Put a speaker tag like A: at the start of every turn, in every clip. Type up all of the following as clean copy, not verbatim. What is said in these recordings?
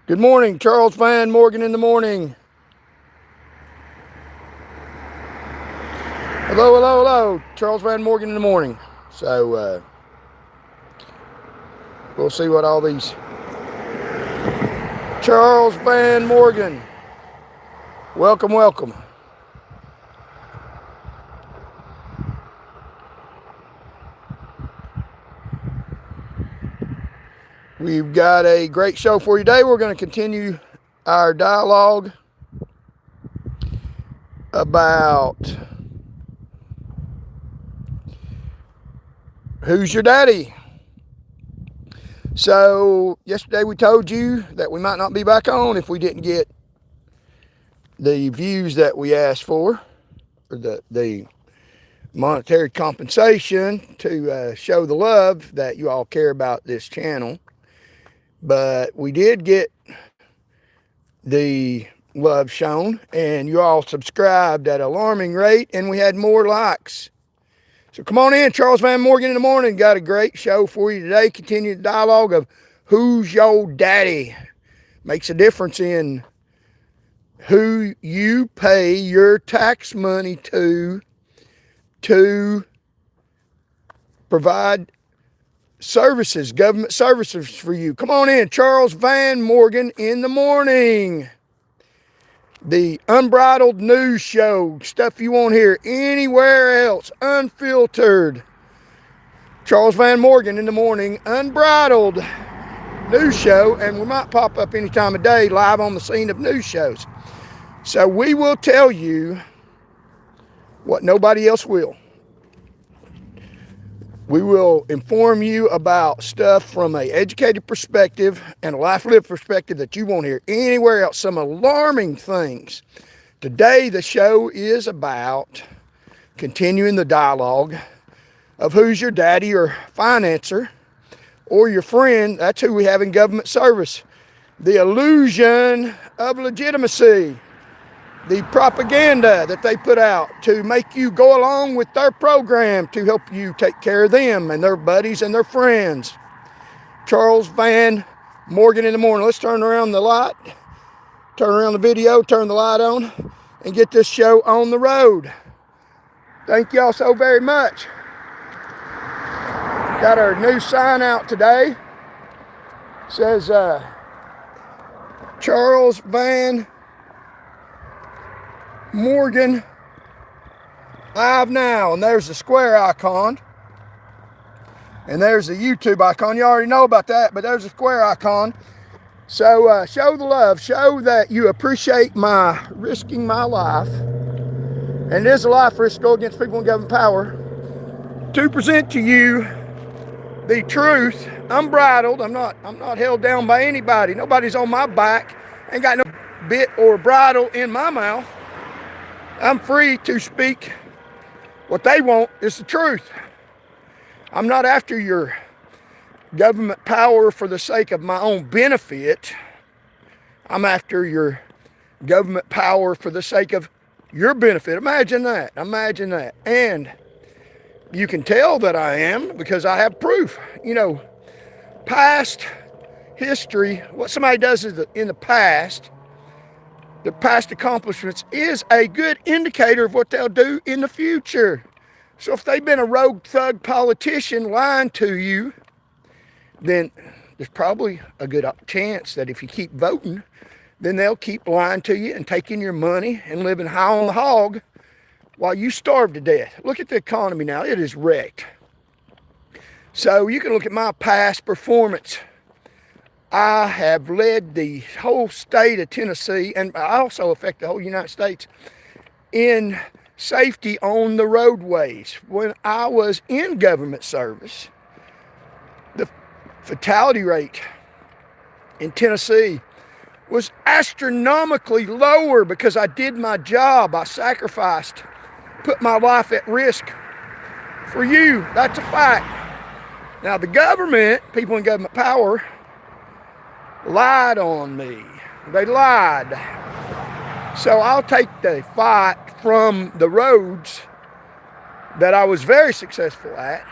A: Good morning, Charles Van Morgan in the morning. Hello, hello, hello, Charles Van Morgan in the morning. So we'll see what all these Charles Van Morgan. Welcome, welcome. We've got a great show for you today. We're going to continue our dialogue about who's your daddy. So yesterday we told you that we might not be back on if we didn't get the views that we asked for, or the monetary compensation to show the love that you all care about this channel. But we did get the love shown, and you all subscribed at an alarming rate, and we had more likes. So come on in, Charles Van Morgan in the morning. Got a great show for you today. Continue the dialogue of who's your daddy. Makes a difference in who you pay your tax money to provide services, government services for you. Come on in, Charles Van Morgan in the morning. The unbridled news show, stuff you won't hear anywhere else, unfiltered. Charles Van Morgan in the morning, unbridled news show, and we might pop up any time of day live on the scene of news shows. So we will tell you what nobody else will. We will inform you about stuff from an educated perspective and a life-lived perspective that you won't hear anywhere else. Some alarming things. Today, the show is about continuing the dialogue of who's your daddy or financer or your friend. That's who we have in government service. The illusion of legitimacy. The propaganda that they put out to make you go along with their program to help you take care of them and their buddies and their friends. Charles Van Morgan in the morning. Let's turn around the light, turn around the video, turn the light on, and get this show on the road. Thank y'all so very much. Got our new sign out today. It says Charles Van Morgan live now, and there's the square icon, and there's the YouTube icon. You already know about that, but there's a square icon. So show the love, show that you appreciate my risking my life, and it is a life risk, go against people in government power, to present to you the truth, unbridled. I'm not held down by anybody. Nobody's on my back. Ain't got no bit or bridle in my mouth. I'm free to speak what they want is the truth. I'm not after your government power for the sake of my own benefit. I'm after your government power for the sake of your benefit. Imagine that. Imagine that. And you can tell that I am because I have proof. You know, past history, what somebody does in the past, the past accomplishments is a good indicator of what they'll do in the future. So if they've been a rogue thug politician lying to you, then there's probably a good chance that if you keep voting, then they'll keep lying to you and taking your money and living high on the hog while you starve to death. Look at the economy now. It is wrecked. So you can look at my past performance. I have led the whole state of Tennessee, and I also affect the whole United States, in safety on the roadways. When I was in government service, the fatality rate in Tennessee was astronomically lower because I did my job. I sacrificed, put my life at risk for you. That's a fact. Now the government, people in government power, lied on me. They lied. So I'll take the fight from the roads that I was very successful at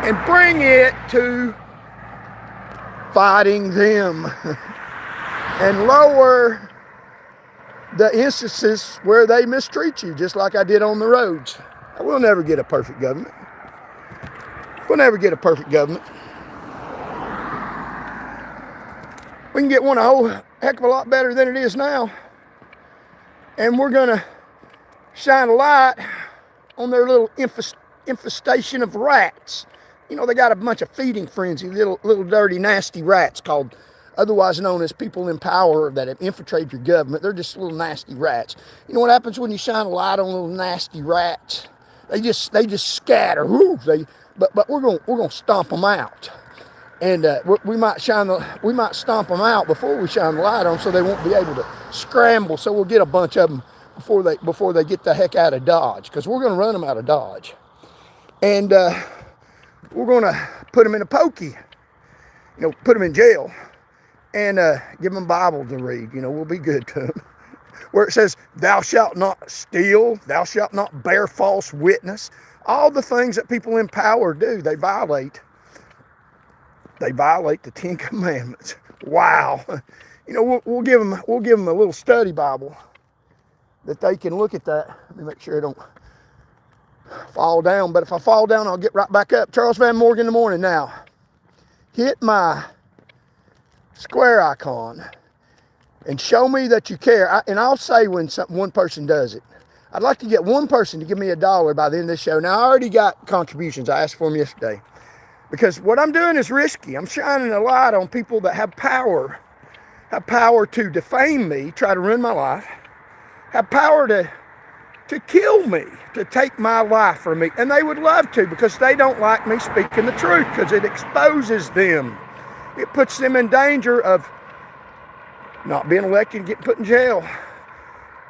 A: and bring it to fighting them and lower the instances where they mistreat you, just like I did on the roads. We'll never get a perfect government. We'll never get a perfect government. We can get one a whole heck of a lot better than it is now. And we're going to shine a light on their little infestation of rats. You know, they got a bunch of feeding frenzy, little dirty, nasty rats called, otherwise known as people in power that have infiltrated your government. They're just little nasty rats. You know what happens when you shine a light on little nasty rats? They just scatter. Woo, but we're gonna stomp them out, and we might stomp them out before we shine the light on, so they won't be able to scramble. So we'll get a bunch of them before they get the heck out of Dodge, because we're gonna run them out of Dodge, and we're gonna put them in a pokey. You know, put them in jail, and give them a Bible to read. You know, we'll be good to them. Where it says, thou shalt not steal, thou shalt not bear false witness. All the things that people in power do, they violate. They violate the 10 Commandments. Wow. You know, we'll give them a little study Bible that they can look at that. Let me make sure I don't fall down. But if I fall down, I'll get right back up. Charles Van Morgan in the morning now. Hit my square icon and show me that you care. And I'll say when one person does it. I'd like to get one person to give me $1 by the end of this show. Now, I already got contributions. I asked for them yesterday. Because what I'm doing is risky. I'm shining a light on people that have power to defame me, try to ruin my life, have power to kill me, to take my life from me. And they would love to, because they don't like me speaking the truth, because it exposes them. It puts them in danger of not being elected and getting put in jail.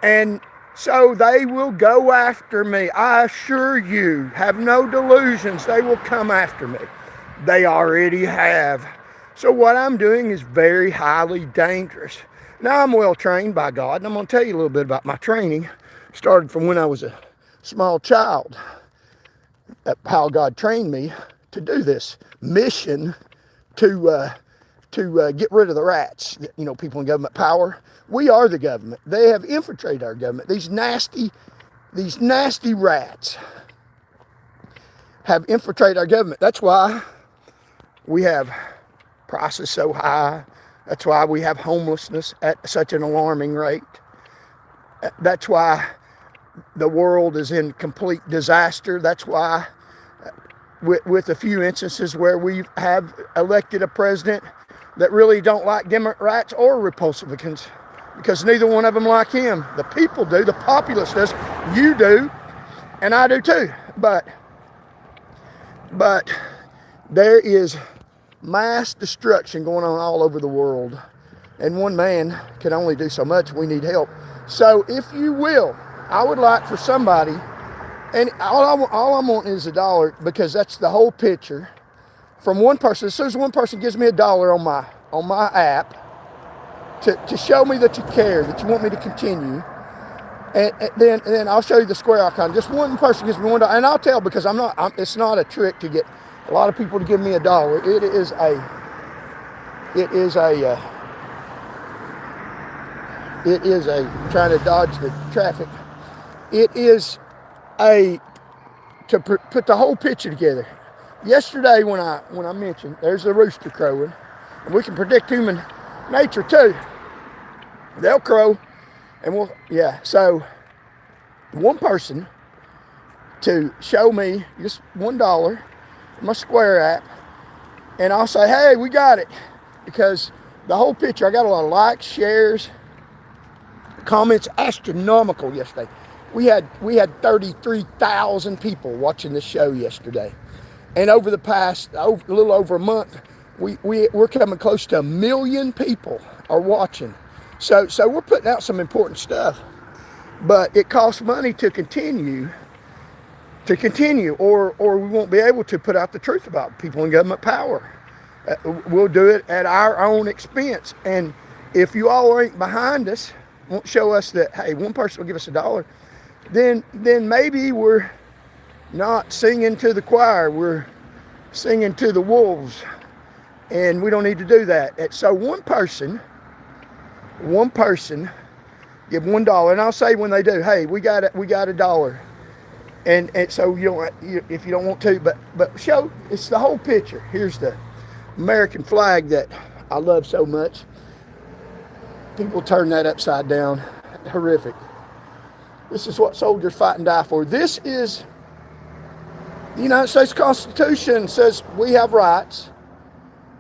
A: And so they will go after me. I assure you, have no delusions, they will come after me. They already have. So what I'm doing is very highly dangerous. Now, I'm well trained by God, and I'm going to tell you a little bit about my training. Started from when I was a small child, how God trained me to do this mission to get rid of the rats, you know, people in government power. We are the government. They have infiltrated our government. These nasty rats have infiltrated our government. That's why we have prices so high. That's why we have homelessness at such an alarming rate. That's why the world is in complete disaster. That's why, with a few instances where we have elected a president that really don't like Democrats or Republicans, because neither one of them like him. The people do, the populace does, you do, and I do too. But there is mass destruction going on all over the world, and one man can only do so much. We need help. So if you will, I would like for somebody, and all I want is $1, because that's the whole picture, from one person. As soon as one person gives me $1 on my app to show me that you care, that you want me to continue, and then I'll show you the square icon. Just one person gives me $1, and I'll tell, because it's not a trick to get a lot of people to give me $1. It is trying to dodge the traffic. It is to put the whole picture together. Yesterday, when I mentioned there's a rooster crowing, and we can predict human nature too. They'll crow, and so one person to show me just $1, my Square app, and I'll say, hey, we got it, because the whole picture, I got a lot of likes, shares, comments, astronomical yesterday. We had 33,000 people watching this show yesterday, and over the past a little over a month, we're coming close to 1 million people are watching. So we're putting out some important stuff, but it costs money to continue, or we won't be able to put out the truth about people in government power. We'll do it at our own expense, and if you all ain't behind us, won't show us that, hey, one person will give us $1, then maybe we're not singing to the choir, we're singing to the wolves. And we don't need to do that. And so one person give $1, and I'll say when they do, hey, we got $1. And so if you don't want to, but show it's the whole picture. Here's the American flag that I love so much. People turn that upside down. Horrific. This is what soldiers fight and die for. This is the United States Constitution says we have rights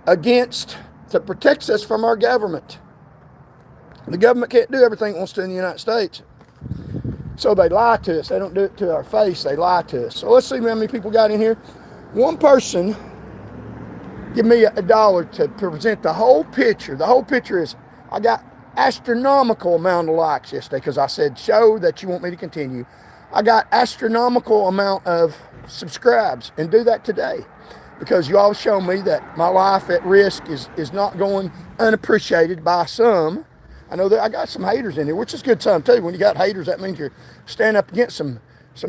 A: that protects us from our government. The government can't do everything it wants to in the United States. So they lie to us. They don't do it to our face. They lie to us. So let's see how many people got in here. One person give me $1 to present the whole picture. The whole picture is I got astronomical amount of likes yesterday because I said show that you want me to continue. I got astronomical amount of subscribes, and do that today because you all show me that my life at risk is not going unappreciated by some. I know that I got some haters in here, which is good some too. When you got haters, that means you're standing up against some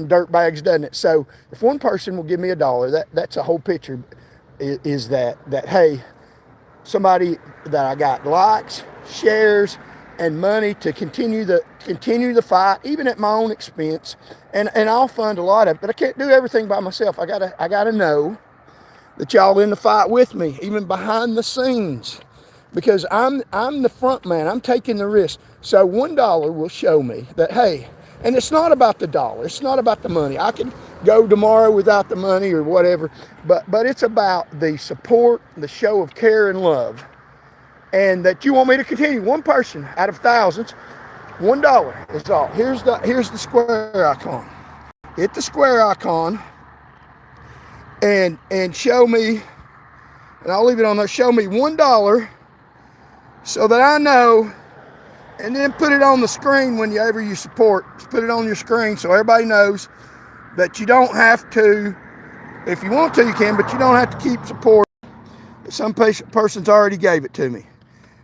A: dirt bags, doesn't it? So if one person will give me $1, that's a whole picture. Is that hey, somebody that I got likes, shares, and money to continue the fight, even at my own expense, and I'll fund a lot of it. But I can't do everything by myself. I gotta know that y'all in the fight with me, even behind the scenes, because I'm the front man. I'm taking the risk. So $1 will show me that hey, and it's not about the dollar. It's not about the money. I can go tomorrow without the money or whatever, but it's about the support, the show of care and love. And that you want me to continue. One person out of thousands, $1 is all. Here's the square icon. Hit the square icon and show me, and I'll leave it on there. Show me $1 so that I know, and then put it on the screen whenever you support. Just put it on your screen so everybody knows that you don't have to. If you want to, you can, but you don't have to keep support. Some person's already gave it to me.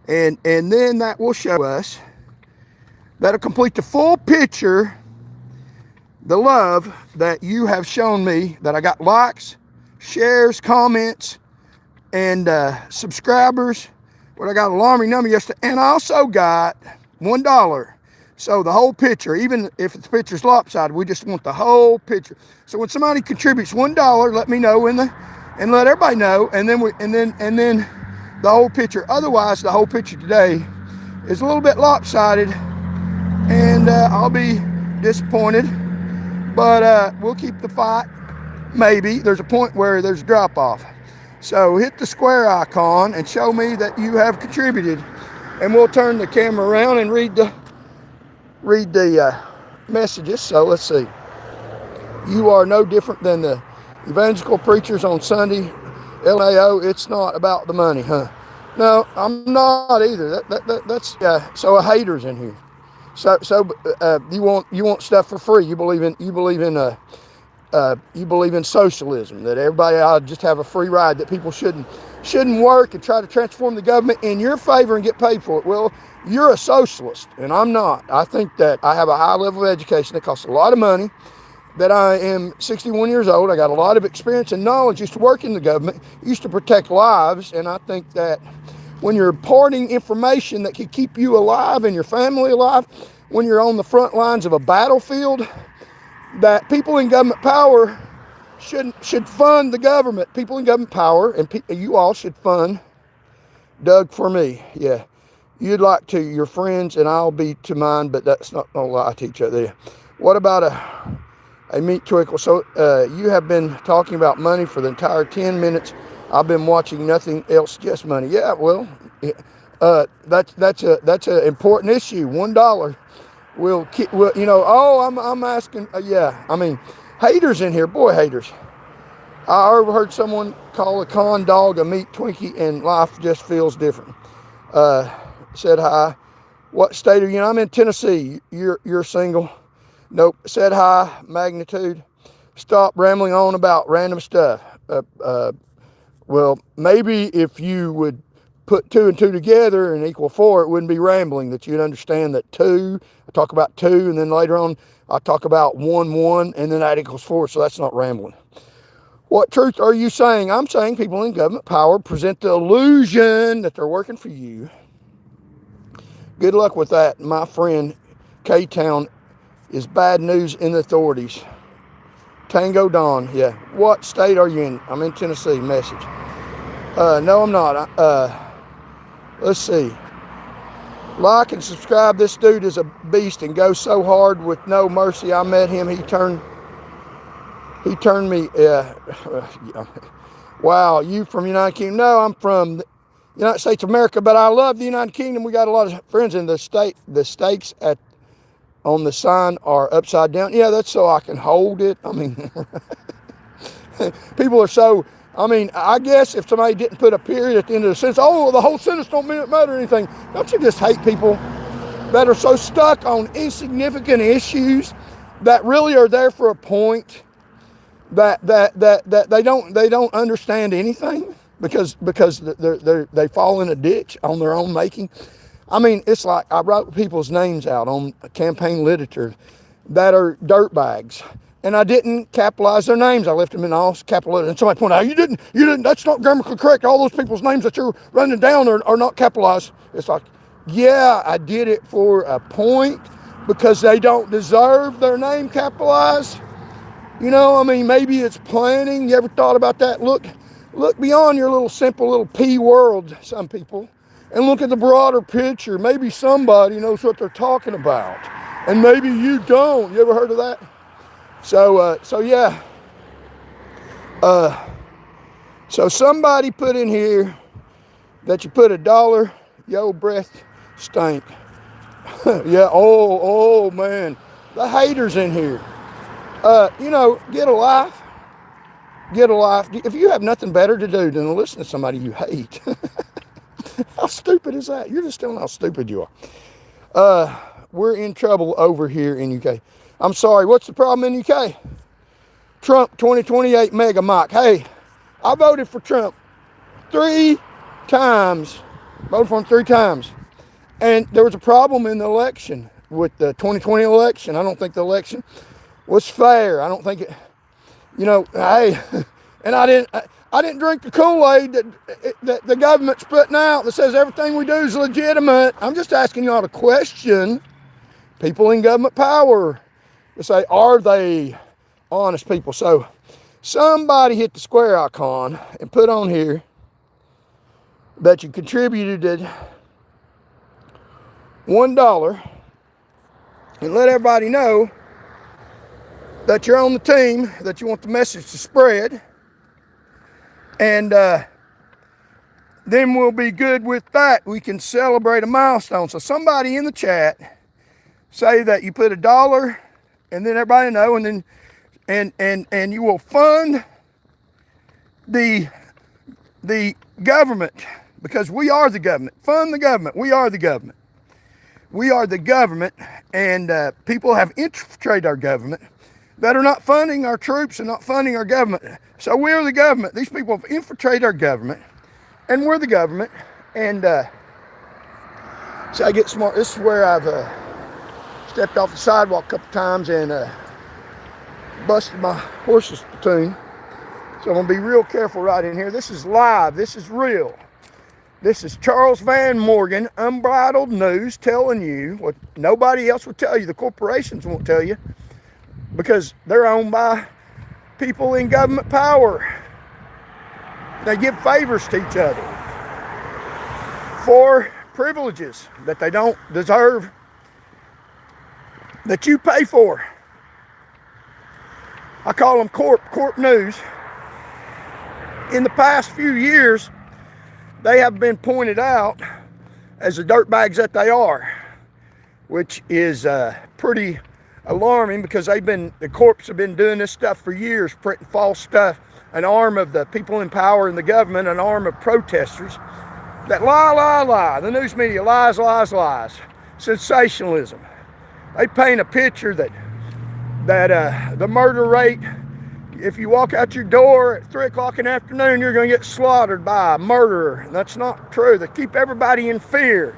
A: And then that will show us, that'll complete the full picture, the love that you have shown me, that I got likes, shares, comments, and subscribers. What I got an alarming number yesterday, and I also got $1. So the whole picture, even if the picture's lopsided, we just want the whole picture. So when somebody contributes $1, let me know and let everybody know, and then the whole picture. Otherwise, the whole picture today is a little bit lopsided, and I'll be disappointed. But we'll keep the fight. Maybe there's a point where there's a drop off. So hit the square icon and show me that you have contributed, and we'll turn the camera around and read the messages. So let's see. You are no different than the evangelical preachers on Sunday. LAO, it's not about the money, huh? No, I'm not either. That's so a hater's in here. So you want stuff for free. You believe in socialism, that everybody ought to just have a free ride, that people shouldn't work and try to transform the government in your favor and get paid for it. Well, you're a socialist, and I'm not. I think that I have a high level of education that costs a lot of money, that I am 61 years old. I got a lot of experience and knowledge, used to work in the government, used to protect lives, and I think that when you're imparting information that can keep you alive and your family alive, when you're on the front lines of a battlefield, that people in government power should fund the government. People in government power, and you all should fund Doug for me. Yeah, you'd like to your friends, and I'll be to mine, but that's not gonna lie to each other. What about a meat twinkle? So you have been talking about money for the entire 10 minutes. I've been watching nothing else, just money. Yeah, well, that's an important issue. $1 will I'm asking. Yeah, I mean, haters in here, boy, haters. I overheard someone call a con dog a meat Twinkie, and life just feels different. Said hi. What state are you in? I'm in Tennessee. You're single. Nope. Said hi. Magnitude. Stop rambling on about random stuff. Well, maybe if you would put 2 and 2 together and equal 4, it wouldn't be rambling, that you'd understand that 2, I talk about 2, and then later on I talk about 1, 1, and then that equals 4, so that's not rambling. What truth are you saying? I'm saying people in government power present the illusion that they're working for you. Good luck with that, my friend. K-Town is bad news in the authorities. Tango Dawn, yeah. What state are you in? I'm in Tennessee. Message. No, I'm not. Let's see. Like and subscribe. This dude is a beast and goes so hard with no mercy. I met him. He turned me. Wow, you from United Kingdom? No, I'm from the United States of America, but I love the United Kingdom. We got a lot of friends in the state. The stakes on the sign are upside down. Yeah, that's so I can hold it. I mean, people are so. I mean, I guess if somebody didn't put a period at the end of the sentence, oh, the whole sentence don't matter or anything. Don't you just hate people that are so stuck on insignificant issues that really are there for a point, that they don't understand anything because they fall in a ditch on their own making. I mean, it's like I wrote people's names out on campaign literature that are dirtbags. And I didn't capitalize their names. I left them in all capital letters. And somebody pointed out, you didn't, that's not grammatically correct. All those people's names that you're running down are not capitalized. It's like, yeah, I did it for a point because they don't deserve their name capitalized. You know, I mean, maybe it's planning. You ever thought about that? Look beyond your little simple little P world, some people, and look at the broader picture. Maybe somebody knows what they're talking about, and maybe you don't. You ever heard of that? So yeah. So somebody put in here that you put $1, your breath stink. Yeah, oh man. The haters in here. You know, get a life. Get a life. If you have nothing better to do than to listen to somebody you hate. How stupid is that? You're just telling how stupid you are. We're in trouble over here in UK. I'm sorry, what's the problem in UK? Trump 2028 mega Mike. Hey, I voted for Trump 3 times. Voted for him 3 times. And there was a problem in the election with the 2020 election. I don't think the election was fair. I don't think it, you know, hey, and I didn't drink the Kool-Aid that the government's putting out that says everything we do is legitimate. I'm just asking y'all to question people in government power to say, are they honest people? So somebody hit the square icon and put on here that you contributed $1 and let everybody know that you're on the team, that you want the message to spread, and then we'll be good with that. We can celebrate a milestone. So somebody in the chat say that you put $1, and then everybody know, and then and you will fund the government, because we are the government. Fund the government. We are the government. We are the government, and people have infiltrated our government that are not funding our troops and not funding our government. So we're the government. These people have infiltrated our government, and we're the government. And so I get smart. This is where I've stepped off the sidewalk a couple times and busted my horse's platoon. So I'm going to be real careful right in here. This is live. This is real. This is Charles Van Morgan, unbridled news, telling you what nobody else will tell you. The corporations won't tell you because they're owned by people in government power. They give favors to each other for privileges that they don't deserve, that you pay for. I call them corp news. In the past few years, they have been pointed out as the dirtbags that they are, which is pretty alarming because the corps have been doing this stuff for years, printing false stuff, an arm of the people in power in the government, an arm of protesters that lie. The news media lies. Sensationalism. They paint a picture that the murder rate, if you walk out your door at 3 o'clock in the afternoon, you're going to get slaughtered by a murderer. That's not true. They keep everybody in fear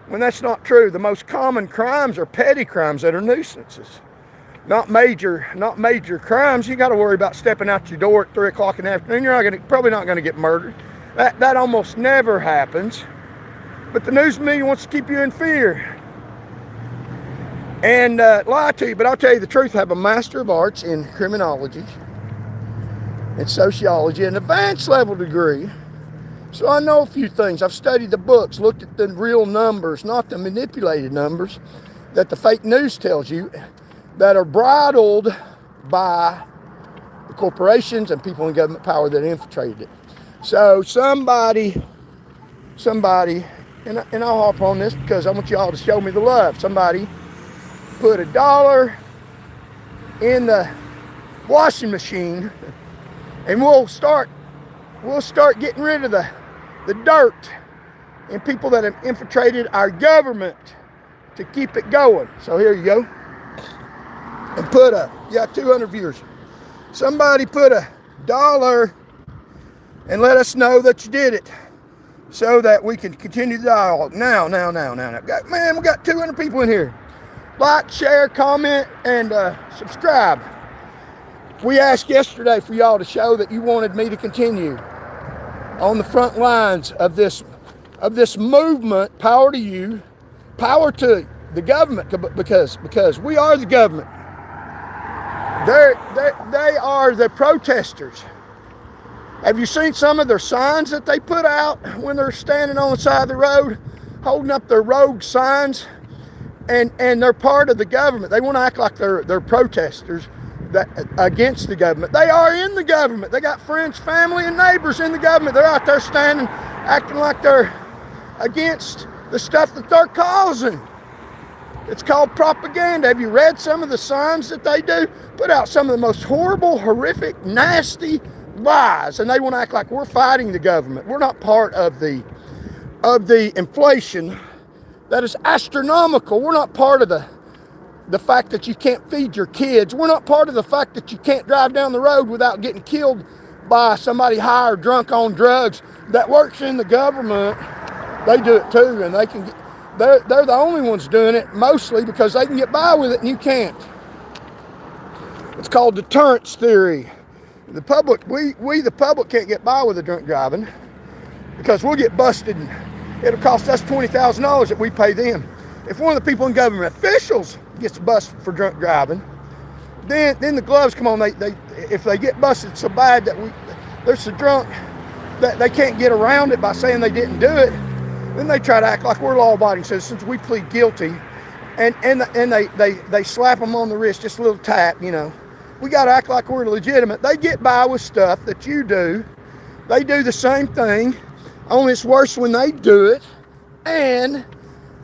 A: when that's not true. The most common crimes are petty crimes that are nuisances. not major crimes. You got to worry about stepping out your door at 3 o'clock in the afternoon. You're probably not going to get murdered. That almost never happens. But the news media wants to keep you in fear and lie to you. But I'll tell you the truth. I have a Master of Arts in criminology and sociology, an advanced level degree. So I know a few things. I've studied the books, looked at the real numbers, not the manipulated numbers that the fake news tells you, that are bridled by the corporations and people in government power that infiltrated it. So somebody, and I'll harp on this because I want you all to show me the love. Somebody put $1 in the washing machine, and we'll start getting rid of the dirt and people that have infiltrated our government to keep it going. So here you go. And put 200 viewers. Somebody put $1 and let us know that you did it so that we can continue the dialogue. Now. Man, we got 200 people in here. Like, share, comment, and subscribe. We asked yesterday for y'all to show that you wanted me to continue on the front lines of this movement. Power to you, power to the government, because we are the government. They are the protesters. Have you seen some of their signs that they put out when they're standing on the side of the road, holding up their rogue signs? And they're part of the government. They want to act like they're protesters against the government. They are in the government. They got friends, family, and neighbors in the government. They're out there standing, acting like they're against the stuff that they're causing. It's called propaganda. Have you read some of the signs that they do? Put out some of the most horrible, horrific, nasty lies, and they want to act like we're fighting the government. We're not part of the inflation that is astronomical. We're not part of the fact that you can't feed your kids. We're not part of the fact that you can't drive down the road without getting killed by somebody high or drunk on drugs that works in the government. They do it too, and they're the only ones doing it, mostly because they can get by with it and you can't. It's called deterrence theory. The public, we the public can't get by with the drunk driving because we'll get busted. It'll cost us $20,000 that we pay them. If one of the people in government officials gets busted for drunk driving, then the gloves come on. If they get busted so bad that they're so drunk that they can't get around it by saying they didn't do it, then they try to act like we're law-abiding citizens. We plead guilty, and they slap them on the wrist, just a little tap, you know. We got to act like we're legitimate. They get by with stuff that you do. They do the same thing, only it's worse when they do it, and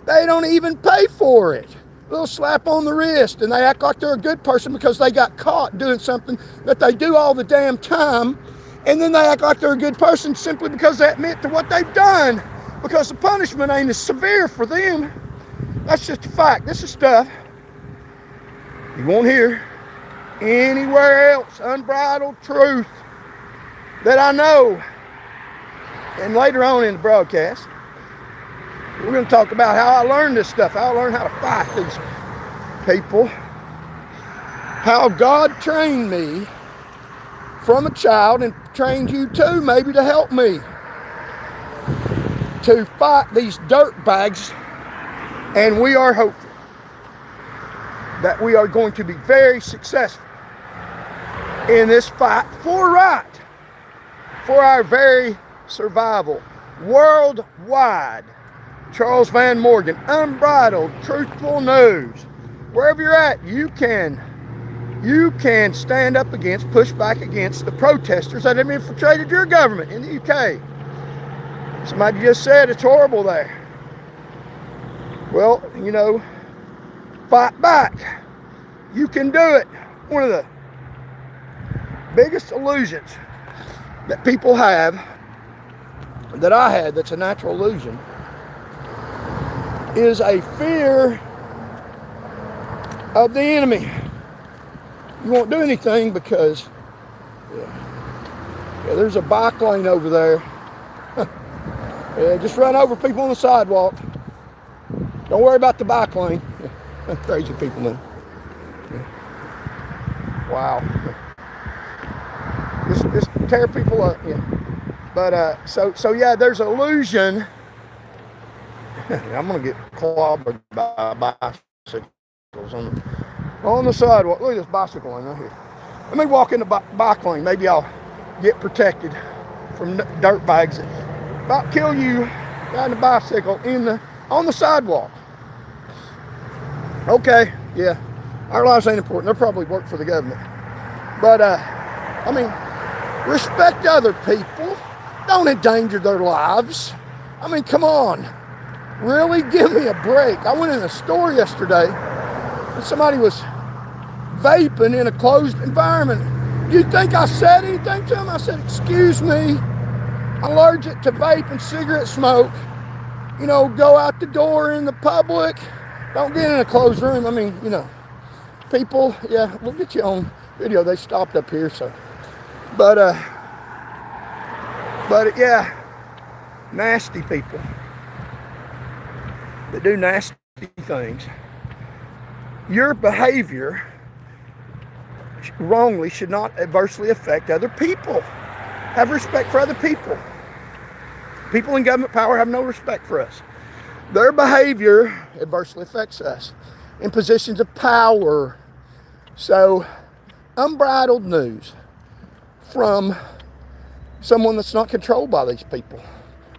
A: they don't even pay for it. A little slap on the wrist, and they act like they're a good person because they got caught doing something that they do all the damn time, and then they act like they're a good person simply because they admit to what they've done, because the punishment ain't as severe for them. That's just a fact. This is stuff you won't hear anywhere else. Unbridled truth that I know. And later on in the broadcast, we're going to talk about how I learned this stuff, how I learned how to fight these people, how God trained me from a child and trained you too, maybe to help me to fight these dirt bags. And we are hopeful that we are going to be very successful in this fight for right, for our very survival worldwide. Charles Van Morgan, unbridled, truthful news. Wherever you're at, you can stand up against, push back against the protesters that have infiltrated your government in the UK. Somebody just said it's horrible there. Well, you know, fight back. You can do it. One of the biggest illusions that people have, that I had, that's a natural illusion, is a fear of the enemy. You won't do anything because there's a bike lane over there. Just run over people on the sidewalk. Don't worry about the bike lane. Crazy people, man. Wow. Just tear people up. Yeah. But so yeah, there's illusion. I'm gonna get clobbered by bicycles on the sidewalk. Look at this bicycle lane right here. Let me walk in the bike lane. Maybe I'll get protected from dirt bags that about kill you riding a bicycle on the sidewalk. Okay, yeah, our lives ain't important. They'll probably work for the government. But I mean, respect other people. Don't endanger their lives. I mean, come on. Really? Give me a break. I went in a store yesterday and somebody was vaping in a closed environment. Do you think I said anything to him? I said, excuse me, I'm allergic to vape and cigarette smoke. You know, go out the door in the public. Don't get in a closed room. I mean, you know, people, yeah, we'll get you on video. They stopped up here, so. But yeah, nasty people that do nasty things. Your behavior wrongly should not adversely affect other people. Have respect for other people. People in government power have no respect for us. Their behavior adversely affects us in positions of power. So, unbridled news from someone that's not controlled by these people.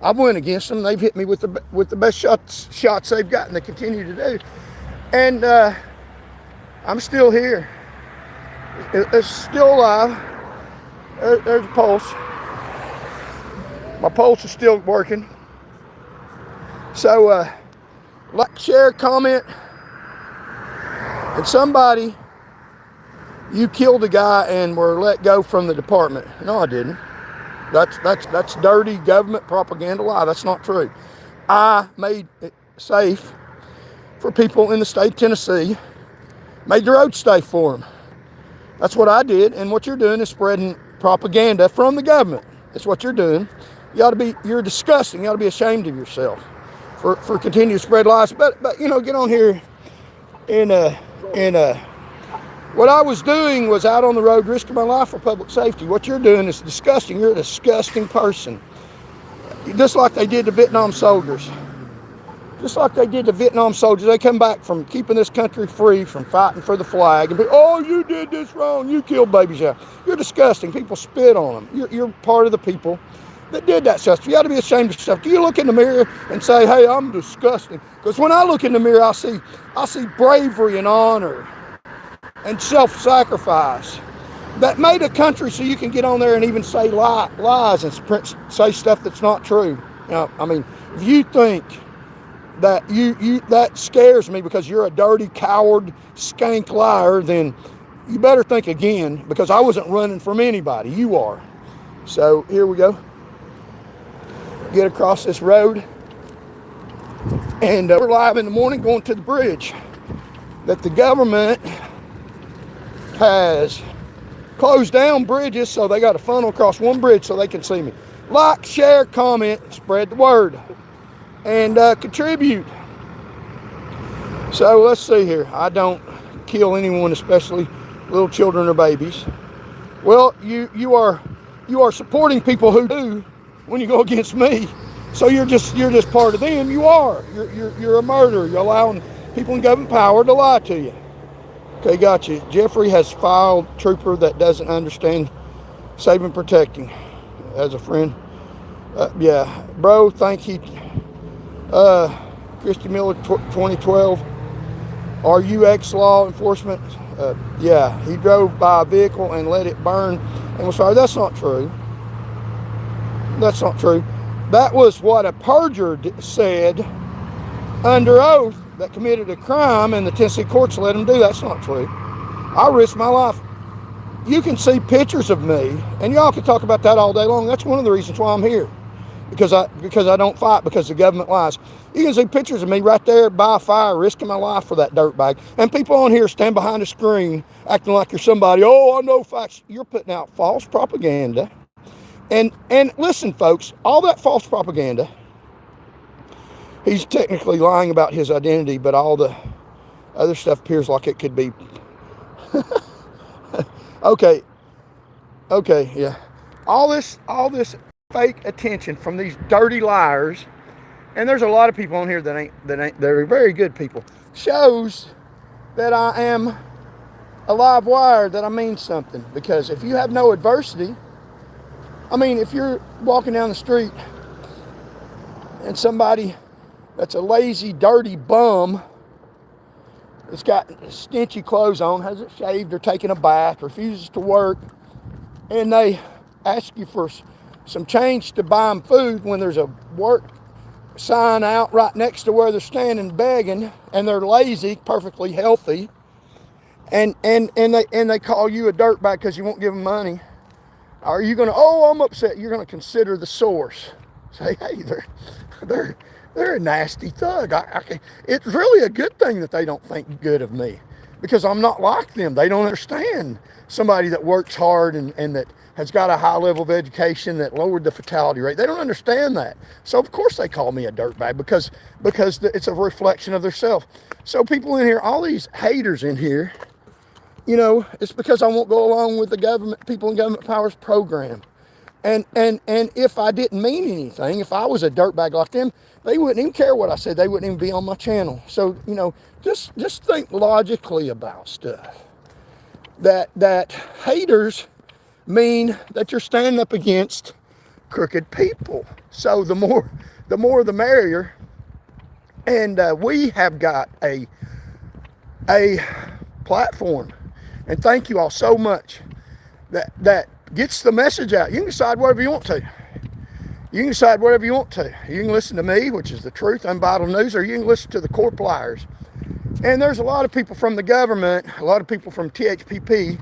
A: I've went against them. They've hit me with the best shots they've got, and they continue to do. And I'm still here. It's still alive. There's a pulse. My pulse is still working. So, like, share, comment, and somebody, you killed a guy and were let go from the department. No, I didn't. That's dirty government propaganda lie. That's not true. I made it safe for people in the state of Tennessee, made the road safe for them. That's what I did, and what you're doing is spreading propaganda from the government. That's what you're doing. You're disgusting. You ought to be ashamed of yourself for continuing to spread lies. But you know, get on here what I was doing was out on the road risking my life for public safety. What you're doing is disgusting. You're a disgusting person. Just like they did to Vietnam soldiers. Just like they did to Vietnam soldiers. They come back from keeping this country free, from fighting for the flag. And be, oh, you did this wrong. You killed babies. Yeah. You're disgusting. People spit on them. You're part of the people that did that stuff. You ought to be ashamed of yourself. Do you look in the mirror and say, hey, I'm disgusting? Because when I look in the mirror, I see bravery and honor and self-sacrifice that made a country so you can get on there and even say lies and say stuff that's not true. You know, I mean, if you think that that scares me because you're a dirty, coward, skank liar, then you better think again, because I wasn't running from anybody. You are. So here we go. Get across this road, and we're live in the morning going to the bridge that the government has closed down bridges, so they got to funnel across one bridge so they can see me. Like, share, comment, spread the word, and contribute. So let's see here. I don't kill anyone, especially little children or babies. Well, you are supporting people who do when you go against me. So you're just part of them. You are. You're a murderer. You're allowing people in government power to lie to you. Okay, got you. Jeffrey has filed trooper that doesn't understand saving and protecting as a friend. Yeah, bro, thank you. Christy Miller, 2012. RUX law enforcement. Yeah, he drove by a vehicle and let it burn and was fired. That's not true. That's not true. That was what a perjurer said under oath that committed a crime, and the Tennessee courts let him do. That's not true. I risked my life. You can see pictures of me, and y'all can talk about that all day long. That's one of the reasons why I'm here, because I don't fight because the government lies. You can see pictures of me right there by a fire, risking my life for that dirt bag. And people on here stand behind a screen acting like you're somebody. Oh, I know facts. You're putting out false propaganda. And listen, folks, all that false propaganda, he's technically lying about his identity, but all the other stuff appears like it could be Okay, okay, yeah. All this fake attention from these dirty liars, and there's a lot of people on here that ain't they're very good people, shows that I am a live wire, that I mean something. Because if you have no adversity, I mean, if you're walking down the street and somebody that's a lazy, dirty bum that's got stinchy clothes on, hasn't shaved or taken a bath, refuses to work, and they ask you for some change to buy them food when there's a work sign out right next to where they're standing begging, and they're lazy, perfectly healthy, and they call you a dirtbag because you won't give them money, are you going to, oh, I'm upset? You're going to consider the source. Say, hey, they're a nasty thug. It's really a good thing that they don't think good of me, because I'm not like them. They don't understand somebody that works hard and that has got a high level of education that lowered the fatality rate. They don't understand that. So of course they call me a dirtbag, because it's a reflection of themselves. So people in here, all these haters in here, it's because I won't go along with the government, people in government powers program. And if I didn't mean anything, if I was a dirtbag like them, they wouldn't even care what I said. They wouldn't even be on my channel. So, just think logically about stuff. That haters mean that you're standing up against crooked people. So the more the merrier. And we have got a platform, and thank you all so much, that gets the message out. You can decide whatever you want to. You can decide whatever you want to. You can listen to me, which is the truth, unbridled news, or you can listen to the corp liars. And there's a lot of people from the government, a lot of people from THPP,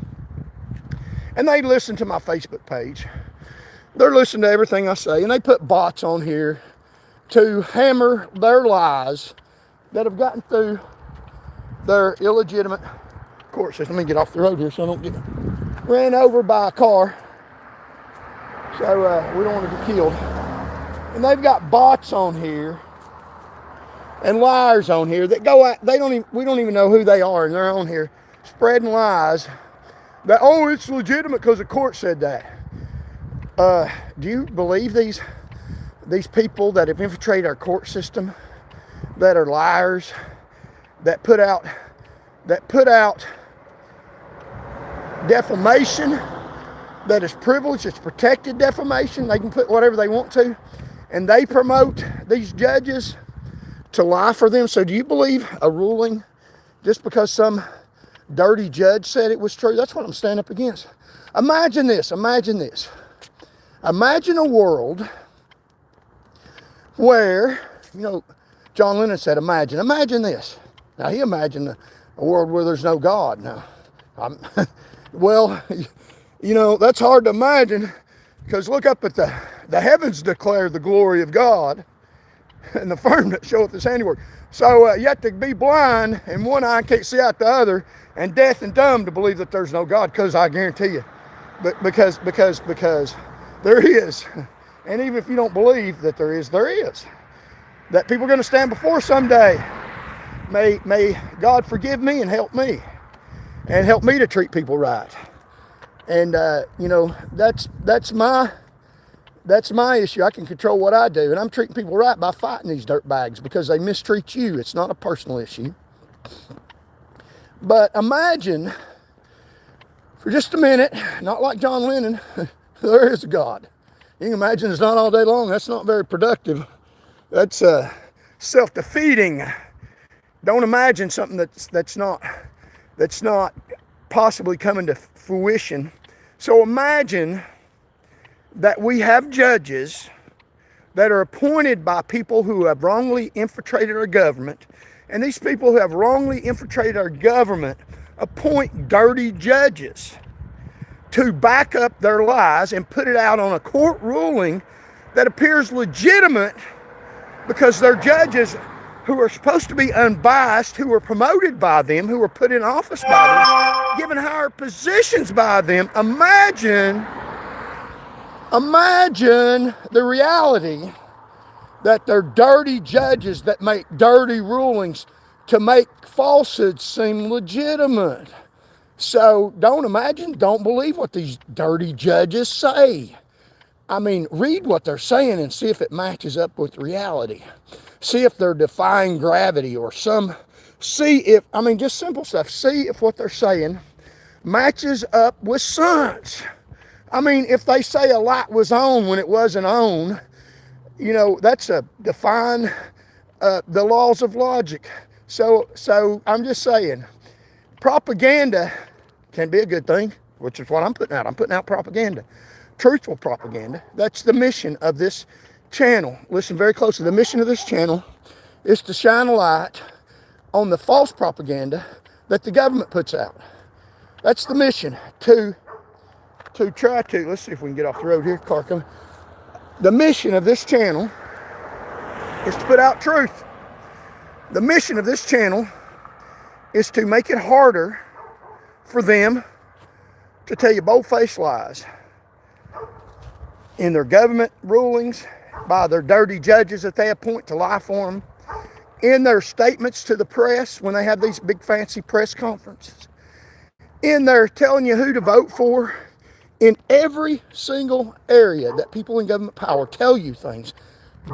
A: and they listen to my Facebook page. They're listening to everything I say, and they put bots on here to hammer their lies that have gotten through their illegitimate court system. Let me get off the road here so I don't get ran over by a car. So we don't want to be killed. And they've got bots on here and liars on here that go out. We don't even know who they are, and they're on here spreading lies that, oh, it's legitimate because the court said that. Do you believe these people that have infiltrated our court system, that are liars, that put out defamation that is privileged, it's protected defamation? They can put whatever they want to, and they promote these judges to lie for them. So do you believe a ruling just because some dirty judge said it was true? That's what I'm standing up against. Imagine this. Imagine a world where, John Lennon said, imagine this. Now, he imagined a world where there's no God. Now, well, that's hard to imagine, because look up at the heavens declare the glory of God, and the firmament showeth his handiwork. So you have to be blind in one eye and can't see out the other, and deaf and dumb to believe that there's no God, because I guarantee you, because there is. And even if you don't believe that there is, that people are going to stand before someday. May God forgive me and help me to treat people right. And that's my issue. I can control what I do, and I'm treating people right by fighting these dirtbags because they mistreat you. It's not a personal issue. But imagine for just a minute, not like John Lennon, there is a God. You can imagine it's not all day long. That's not very productive. That's self-defeating. Don't imagine something that's not possibly coming to fruition. So imagine that we have judges that are appointed by people who have wrongly infiltrated our government, and these people who have wrongly infiltrated our government appoint dirty judges to back up their lies and put it out on a court ruling that appears legitimate, because they're judges who are supposed to be unbiased, who were promoted by them, who were put in office by them, given higher positions by them. Imagine the reality that they're dirty judges that make dirty rulings to make falsehoods seem legitimate. So don't believe what these dirty judges say. I mean, read what they're saying and see if it matches up with reality. See if they're defying gravity or just simple stuff. See if what they're saying matches up with science. I mean, if they say a light was on when it wasn't on, that's a define the laws of logic. So I'm just saying, propaganda can be a good thing, which is what I'm putting out. I'm putting out propaganda, truthful propaganda. That's the mission of this channel. Listen very closely. The mission of this channel is to shine a light on the false propaganda that the government puts out. That's the mission, to try to, let's see if we can get off the road here, car coming. The mission of this channel is to put out truth. The mission of this channel is to make it harder for them to tell you bold-faced lies in their government rulings, by their dirty judges that they appoint to lie for them, in their statements to the press when they have these big fancy press conferences, in their telling you who to vote for. In every single area that people in government power tell you things,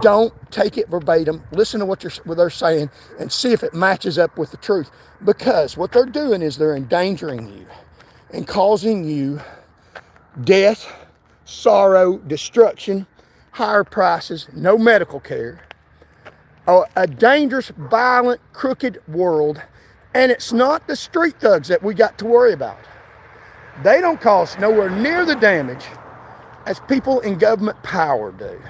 A: don't take it verbatim. Listen to what they're saying and see if it matches up with the truth. Because what they're doing is they're endangering you and causing you death, sorrow, destruction, higher prices, no medical care, a dangerous, violent, crooked world. And it's not the street thugs that we got to worry about. They don't cause nowhere near the damage as people in government power do.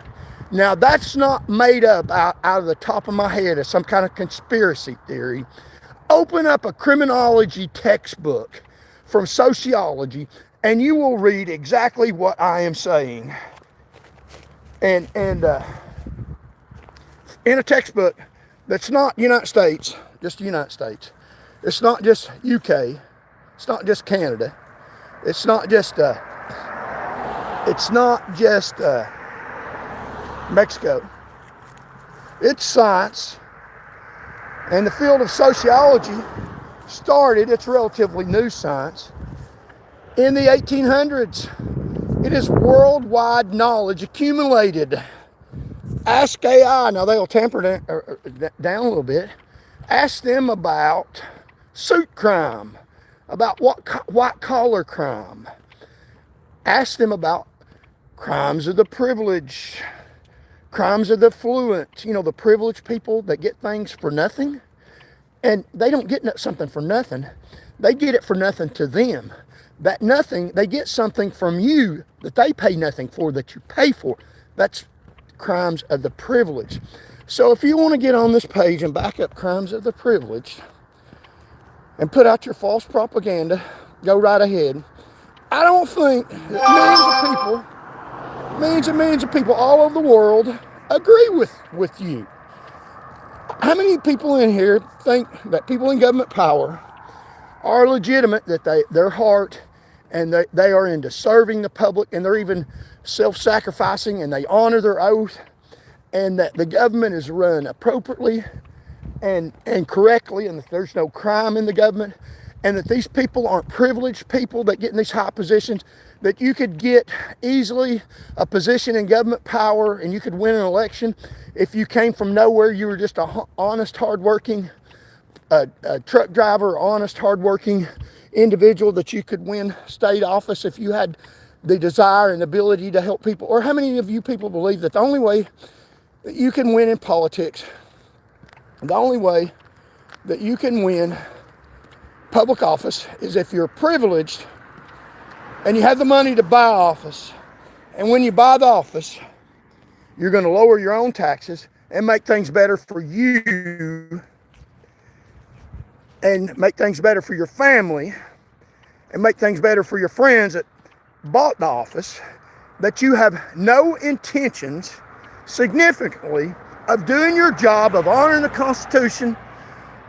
A: Now, that's not made up out of the top of my head as some kind of conspiracy theory. Open up a criminology textbook from sociology and you will read exactly what I am saying. And in a textbook that's not United States, just the United States. It's not just UK. It's not just Canada. It's not just Mexico. It's science. And the field of sociology started, it's relatively new science, in the 1800s. It is worldwide knowledge accumulated. Ask AI. Now they'll temper it down a little bit. Ask them about suit crime, about white collar crime. Ask them about crimes of the privileged, crimes of the affluent, the privileged people that get things for nothing. And they don't get something for nothing. They get it for nothing to them. That nothing, they get something from you that they pay nothing for, that you pay for. That's crimes of the privileged. So if you want to get on this page and back up crimes of the privileged and put out your false propaganda, go right ahead. I don't think that millions and millions of people all over the world agree with you. How many people in here think that people in government power are legitimate, that their heart and they are into serving the public, and they're even self-sacrificing, and they honor their oath, and that the government is run appropriately and correctly, and that there's no crime in the government, and that these people aren't privileged people that get in these high positions, that you could get easily a position in government power and you could win an election if you came from nowhere. You were just a honest, hardworking a truck driver, honest, hardworking individual, that you could win state office if you had the desire and ability to help people. Or how many of you people believe that the only way that you can win in politics, the only way that you can win public office, is if you're privileged and you have the money to buy office, and when you buy the office, you're going to lower your own taxes and make things better for you, and make things better for your family, and make things better for your friends that bought the office, that you have no intentions significantly of doing your job, of honoring the Constitution,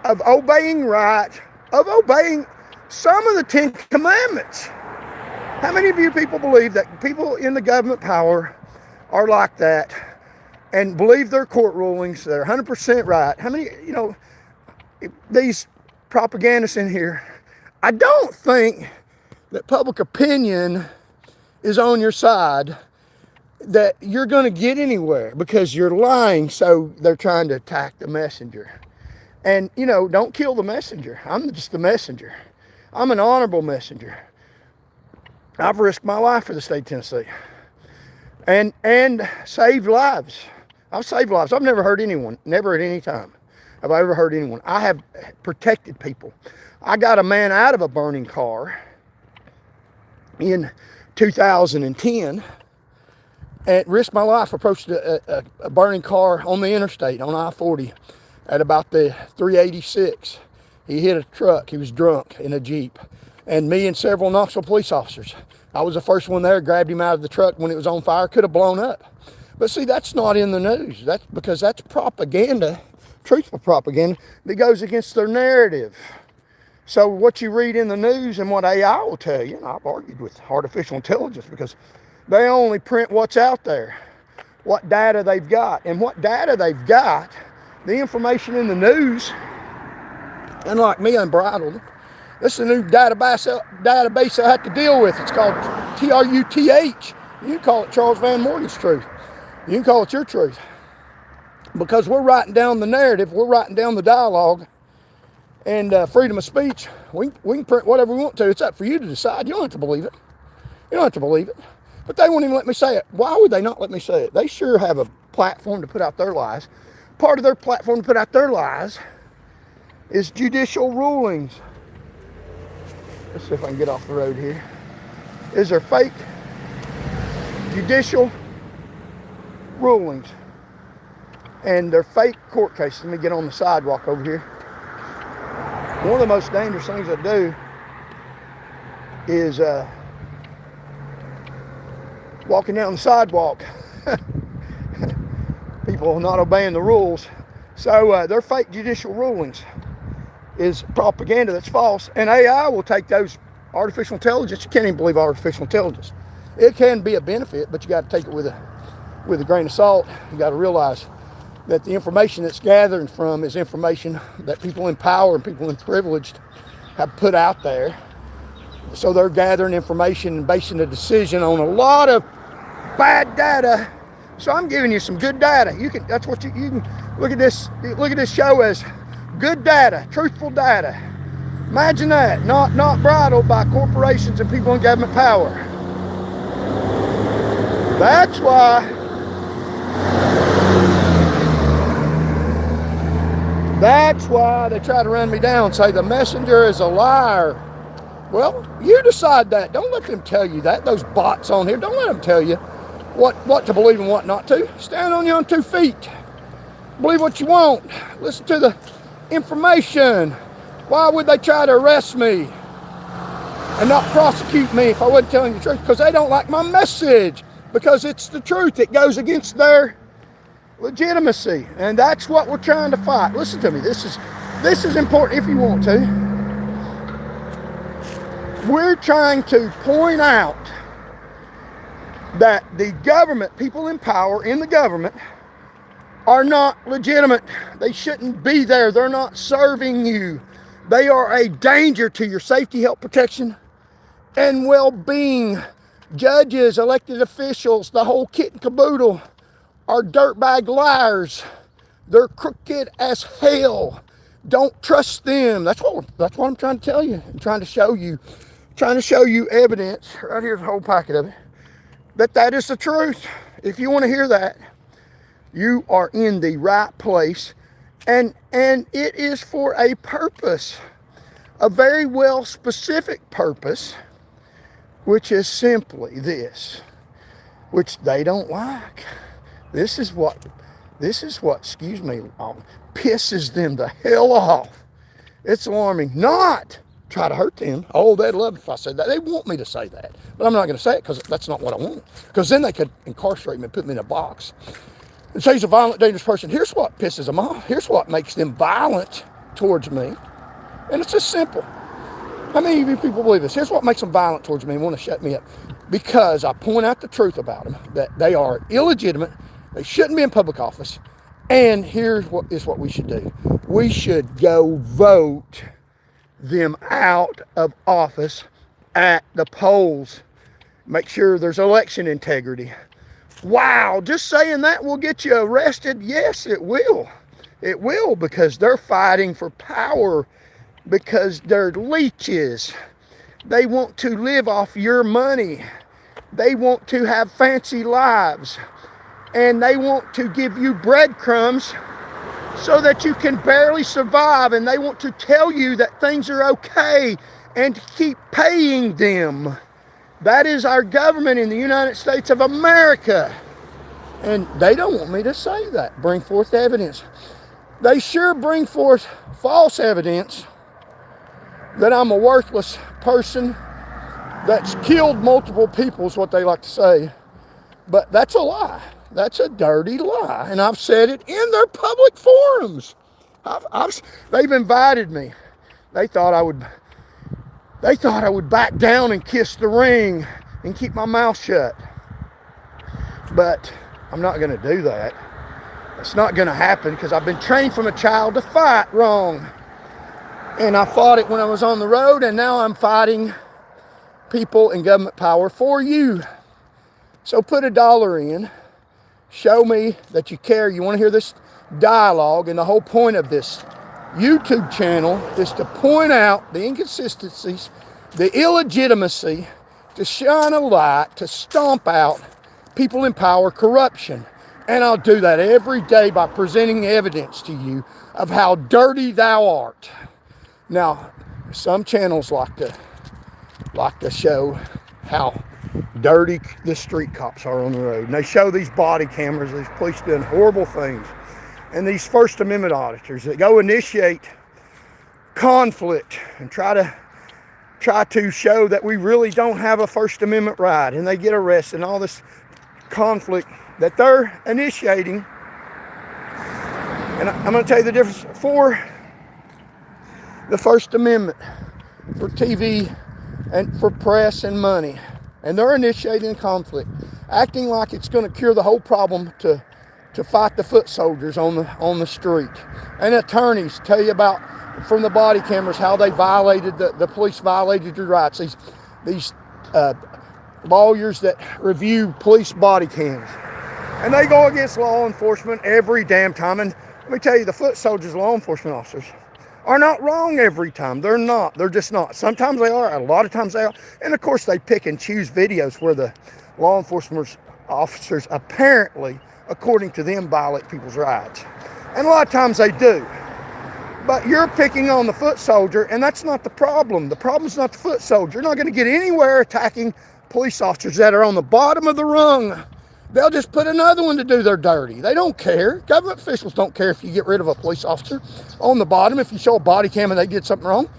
A: of obeying right, of obeying some of the 10 Commandments. How many of you people believe that people in the government power are like that and believe their court rulings, they're 100% right? How many, these propagandists in here, I don't think that public opinion is on your side, that you're going to get anywhere because you're lying, so they're trying to attack the messenger. And, you know, don't kill the messenger. I'm just the messenger. I'm an honorable messenger. I've risked my life for the state of Tennessee and saved lives. I've saved lives. I've never hurt anyone, never at any time have I ever hurt anyone. I have protected people. I got a man out of a burning car in 2010 and risked my life. Approached a burning car on the interstate on I-40 at about the 386. He hit a truck. He was drunk in a Jeep. And me and several Knoxville police officers, I was the first one there, grabbed him out of the truck when it was on fire, could have blown up. But see, that's not in the news. That's because that's propaganda, truthful propaganda, that goes against their narrative. So what you read in the news and what AI will tell you, and I've argued with artificial intelligence because they only print what's out there, what data they've got. And what data they've got, the information in the news, unlike me, unbridled, this is a new database I have to deal with. It's called TRUTH. You can call it Charles Van Morgan's truth. You can call it your truth. Because we're writing down the narrative, we're writing down the dialogue, and freedom of speech. We can print whatever we want to. It's up for you to decide. You don't have to believe it. You don't have to believe it. But they won't even let me say it. Why would they not let me say it? They sure have a platform to put out their lies. Part of their platform to put out their lies is judicial rulings. Let's see if I can get off the road here. Is there fake judicial rulings? And they're fake court cases. Let me get on the sidewalk over here. One of the most dangerous things I do is walking down the sidewalk. People not obeying the rules. So they're fake judicial rulings. Is propaganda that's false, and AI will take those. Artificial intelligence, you can't even believe artificial intelligence. It can be a benefit, but you got to take it with a grain of salt. You got to realize that the information that's gathering from is information that people in power and people in privilege have put out there. So they're gathering information and basing a decision on a lot of bad data. So I'm giving you some good data. You can. That's what you can look at this. Look at this show as good data, truthful data. Imagine that, not bridled by corporations and people in government power. That's why they try to run me down, say the messenger is a liar. Well, you decide that. Don't let them tell you that. Those bots on here, don't let them tell you what to believe and what not to. Stand on your own 2 feet. Believe what you want. Listen to the information. Why would they try to arrest me and not prosecute me if I wasn't telling the truth? Because they don't like my message. Because it's the truth. It goes against their legitimacy. And that's what we're trying to fight. Listen to me. This is important if you want to. We're trying to point out that the government, people in power in the government, are not legitimate. They shouldn't be there. They're not serving you. They are a danger to your safety, health, protection, and well-being. Judges, elected officials, the whole kit and caboodle are dirtbag liars. They're crooked as hell. Don't trust them. That's what I'm trying to tell you. I'm trying to show you evidence. Right here's a whole packet of it. That is the truth. If you want to hear that, you are in the right place. And it is for a purpose, a very well specific purpose, which is simply this, which they don't like. This is what, excuse me, pisses them the hell off. It's alarming. Not try to hurt them. Oh, they'd love if I said that. They want me to say that, but I'm not going to say it because that's not what I want. Because then they could incarcerate me and put me in a box and say he's a violent, dangerous person. Here's what pisses them off. Here's what makes them violent towards me. And it's just simple. How many of you people believe this? Here's what makes them violent towards me and want to shut me up. Because I point out the truth about them, that they are illegitimate, they shouldn't be in public office, and here's what we should do. We should go vote them out of office at the polls. Make sure there's election integrity. Wow, just saying that will get you arrested? Yes, it will. It will, because they're fighting for power, because they're leeches. They want to live off your money. They want to have fancy lives. And they want to give you breadcrumbs so that you can barely survive. And they want to tell you that things are okay and keep paying them. That is our government in the United States of America. And they don't want me to say that. Bring forth evidence. They sure bring forth false evidence that I'm a worthless person that's killed multiple people, is what they like to say. But that's a lie. That's a dirty lie. And I've said it in their public forums. They've invited me. They thought I would back down and kiss the ring and keep my mouth shut. But I'm not going to do that. It's not going to happen, because I've been trained from a child to fight wrong. And I fought it when I was on the road, and now I'm fighting people in government power for you. So put $1 in. Show me that you care. You want to hear this dialogue, and the whole point of this YouTube channel is to point out the inconsistencies, the illegitimacy, to shine a light, to stomp out people in power corruption. And I'll do that every day by presenting evidence to you of how dirty thou art. Now, some channels like to show how dirty the street cops are on the road. And they show these body cameras, these police doing horrible things. And these First Amendment auditors that go initiate conflict and try to show that we really don't have a First Amendment right. And they get arrested and all this conflict that they're initiating. And I'm going to tell you the difference for the First Amendment, for TV and for press and money. And they're initiating conflict, acting like it's going to cure the whole problem to fight the foot soldiers on the street. And attorneys tell you about, from the body cameras, how they violated, the police violated your rights. These lawyers that review police body cams. And they go against law enforcement every damn time. And let me tell you, the foot soldiers, law enforcement officers, are not wrong every time. They're not. They're just not. Sometimes they are. A lot of times they are. And of course, they pick and choose videos where the law enforcement officers apparently, according to them, violate people's rights. And a lot of times they do. But you're picking on the foot soldier, and that's not the problem. The problem's not the foot soldier. You're not going to get anywhere attacking police officers that are on the bottom of the rung. They'll just put another one to do their dirty. They don't care. Government officials don't care if you get rid of a police officer on the bottom. If you show a body cam and they get something wrong,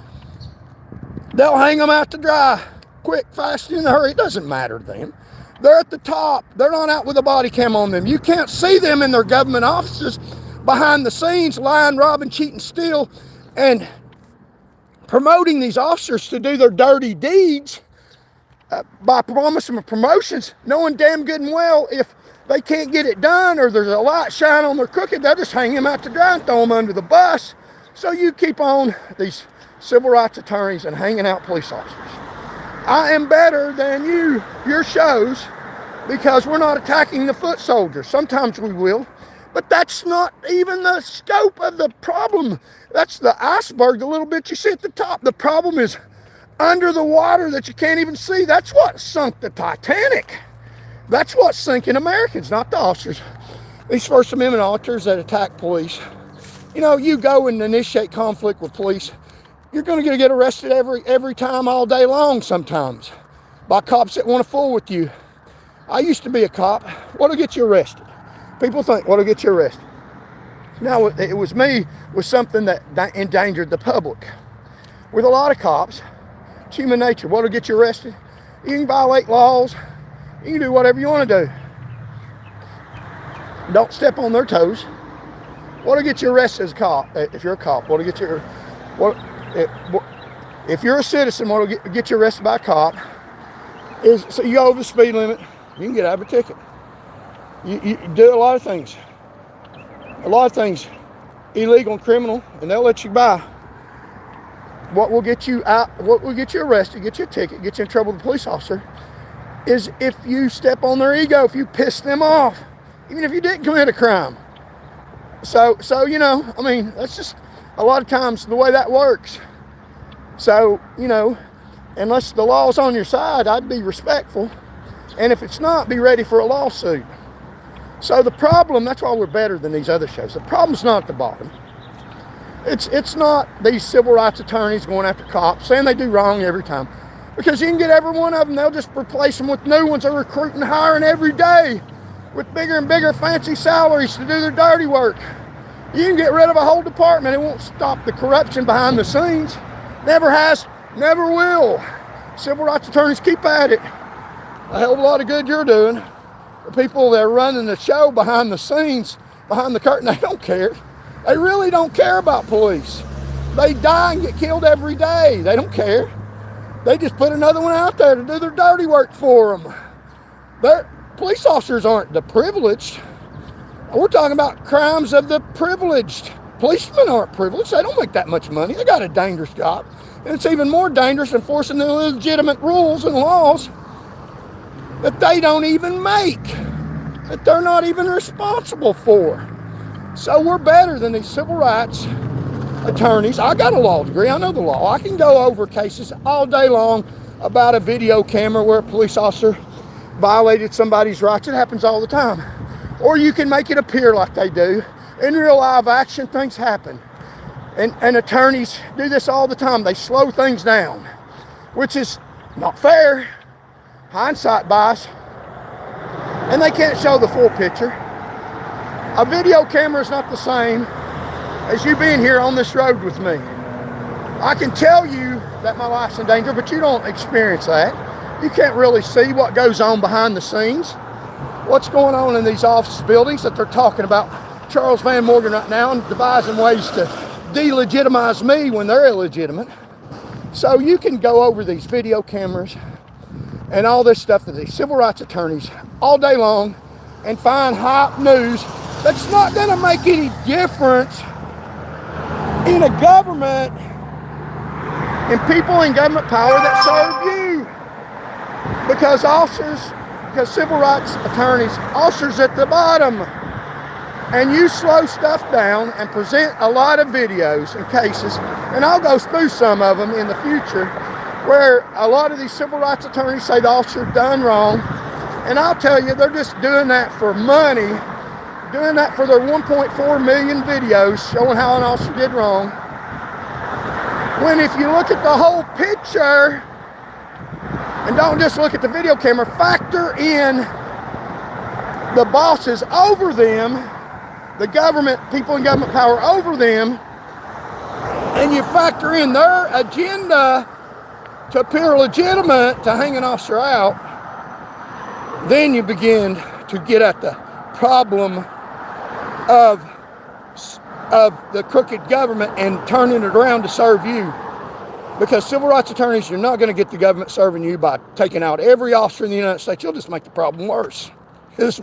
A: they'll hang them out to dry. Quick, fast, in a hurry. It doesn't matter to them. They're at the top. They're not out with a body cam on them. You can't see them in their government offices behind the scenes, lying, robbing, cheating, steal, and promoting these officers to do their dirty deeds. By promising promotions, knowing damn good and well if they can't get it done or there's a light shine on their crooked, they'll just hang them out to dry and throw them under the bus. So you keep on these civil rights attorneys and hanging out police officers. I am better than your shows, because we're not attacking the foot soldiers. Sometimes we will, but that's not even the scope of the problem. That's the iceberg, the little bit you see at the top. The problem is under the water that you can't even see. That's what sunk the Titanic. That's what's sinking Americans, not the officers. These First Amendment auditors that attack police. You know, you go and initiate conflict with police, you're going to get arrested every time, all day long sometimes, by cops that want to fool with you. I used to be a cop. What'll get you arrested? People think, what'll get you arrested? Now, it was me with something that endangered the public. With a lot of cops, it's human nature. What'll get you arrested? You can violate laws. You can do whatever you want to do. Don't step on their toes. What'll get you arrested as a cop? If you're a cop, what'll get you? If you're a citizen, what'll get you arrested by a cop? Is so you go over the speed limit, you can get out of a ticket. You do a lot of things illegal and criminal, and they'll let you by. what will get you out, what will get you arrested, get you a ticket, get you in trouble with a police officer, is if you step on their ego, if you piss them off, even if you didn't commit a crime. So you know, I mean, that's just a lot of times the way that works. So, you know, unless the law's on your side, I'd be respectful. And if it's not, be ready for a lawsuit. So the problem, that's why we're better than these other shows. The problem's not at the bottom. It's not these civil rights attorneys going after cops, saying they do wrong every time. Because you can get every one of them, they'll just replace them with new ones. They're recruiting and hiring every day with bigger and bigger fancy salaries to do their dirty work. You can get rid of a whole department. It won't stop the corruption behind the scenes. Never has, never will. Civil rights attorneys, keep at it. A hell of a lot of good you're doing. The people that are running the show behind the scenes, behind the curtain, they don't care. They really don't care about police. They die and get killed every day. They don't care. They just put another one out there to do their dirty work for them. Police officers aren't the privileged. We're talking about crimes of the privileged. Policemen aren't privileged. They don't make that much money. They got a dangerous job. And it's even more dangerous enforcing the legitimate rules and laws that they don't even make, that they're not even responsible for. So we're better than these civil rights attorneys. I got a law degree. I know the law. I can go over cases all day long about a video camera where a police officer violated somebody's rights. It happens all the time. Or you can make it appear like they do. In real live action, things happen. And attorneys do this all the time. They slow things down, which is not fair. Hindsight bias. And they can't show the full picture. A video camera is not the same as you being here on this road with me. I can tell you that my life's in danger, but you don't experience that. You can't really see what goes on behind the scenes. What's going on in these office buildings that they're talking about Charles Van Morgan right now and devising ways to delegitimize me when they're illegitimate. So you can go over these video cameras and all this stuff that these civil rights attorneys all day long and find hype news that's not going to make any difference in a government and people in government power that serve you. Because civil rights attorneys, officers at the bottom, and you slow stuff down and present a lot of videos and cases, and I'll go through some of them in the future, where a lot of these civil rights attorneys say the officer done wrong, and I'll tell you, they're just doing that for money, doing that for their 1.4 million videos showing how an officer did wrong. When if you look at the whole picture, and don't just look at the video camera, factor in the bosses over them, the government, people in government power over them, and you factor in their agenda to appear legitimate to hang an officer out, then you begin to get at the problem of the crooked government and turning it around to serve you. Because civil rights attorneys, you're not going to get the government serving you by taking out every officer in the United States. You'll just make the problem worse.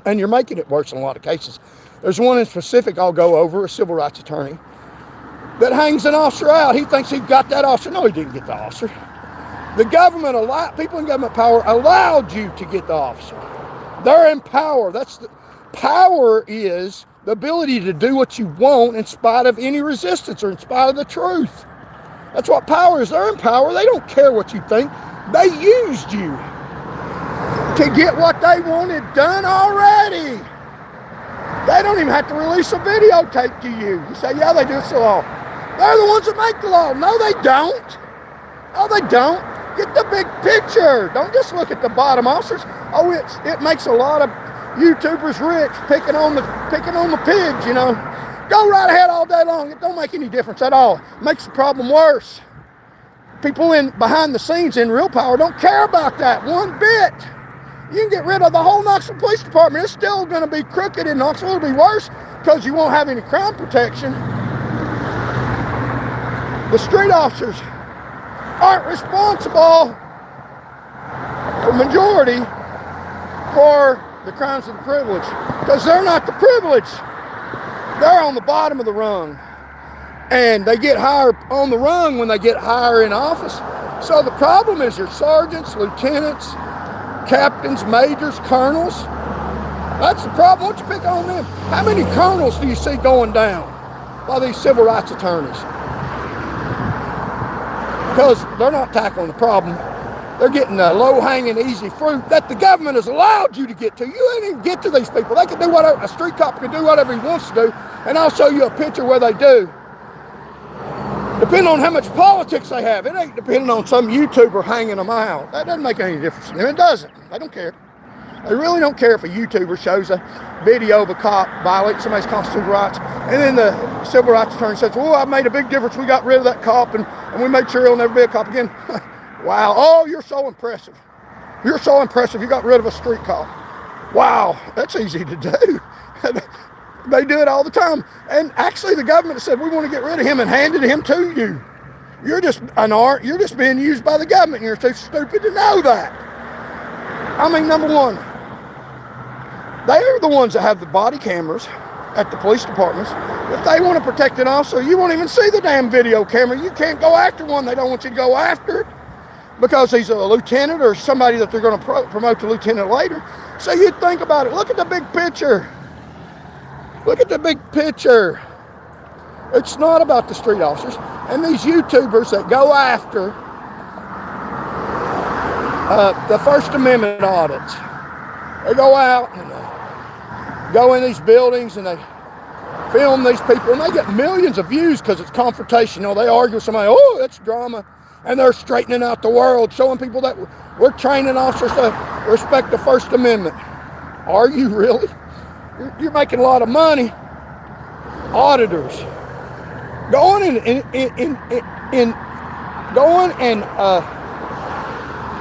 A: And you're making it worse in a lot of cases. There's one in specific I'll go over, a civil rights attorney, that hangs an officer out. He thinks he got that officer. No, he didn't get the officer. The government, people in government power allowed you to get the officer. They're in power. Power is the ability to do what you want in spite of any resistance or in spite of the truth. That's what power is. They're in power. They don't care what you think. They used you to get what they wanted done already. They don't even have to release a videotape to you. You say, yeah, they do. It's the law. They're the ones that make the law. No, they don't. No, they don't. Get the big picture. Don't just look at the bottom officers. Oh, it makes a lot of YouTubers rich picking on the pigs, you know. Go right ahead all day long. It don't make any difference at all. It makes the problem worse. People behind the scenes in real power don't care about that one bit. You can get rid of the whole Knoxville Police Department. It's still going to be crooked in Knoxville. It'll be worse because you won't have any crime protection. The street officers aren't responsible for majority for the crimes of the privilege because they're not the privileged. They're on the bottom of the rung. And they get higher on the rung when they get higher in office. So the problem is your sergeants, lieutenants, captains, majors, colonels. That's the problem. Why don't you pick on them? How many colonels do you see going down by these civil rights attorneys? Because they're not tackling the problem. They're getting the low-hanging, easy fruit that the government has allowed you to get to. You ain't even get to these people. They can do whatever, a street cop can do whatever he wants to do, and I'll show you a picture where they do. Depending on how much politics they have. It ain't depending on some YouTuber hanging them out. That doesn't make any difference to them. It doesn't. They don't care. They really don't care if a YouTuber shows a video of a cop violating somebody's constitutional rights, and then the civil rights attorney says, well, I made a big difference. We got rid of that cop, and we made sure he'll never be a cop again. Wow. Oh, you're so impressive. You're so impressive. You got rid of a street cop. Wow. That's easy to do. They do it all the time. And actually the government said, we want to get rid of him and handed him to you. You're just you're just being used by the government. You're too stupid to know that. I mean, number one, they're the ones that have the body cameras at the police departments. If they want to protect an officer, you won't even see the damn video camera. You can't go after one. They don't want you to go after it because he's a lieutenant or somebody that they're going to promote to lieutenant later. So you think about it. Look at the big picture. Look at the big picture. It's not about the street officers and these YouTubers that go after the First Amendment audits. They go out and they go in these buildings and they film these people and they get millions of views because it's confrontational. They argue with somebody, oh, that's drama. And they're straightening out the world, showing people that we're training officers to respect the First Amendment. Are you really? You're making a lot of money. Auditors going and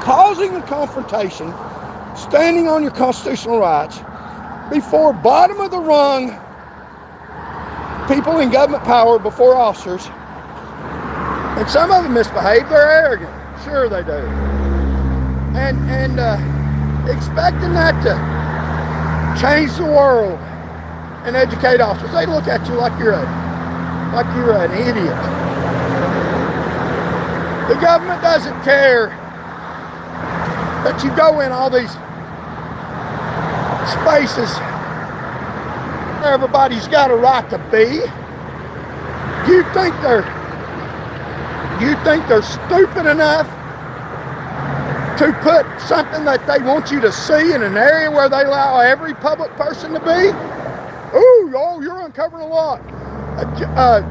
A: causing a confrontation, standing on your constitutional rights before bottom of the rung people in government power, before officers. And some of them misbehave. They're arrogant. Sure they do. And expecting that to change the world and educate officers. They look at you like you're an idiot. The government doesn't care that you go in all these spaces where everybody's got a right to be. You think they're stupid enough to put something that they want you to see in an area where they allow every public person to be? Oh, you're uncovering a lot.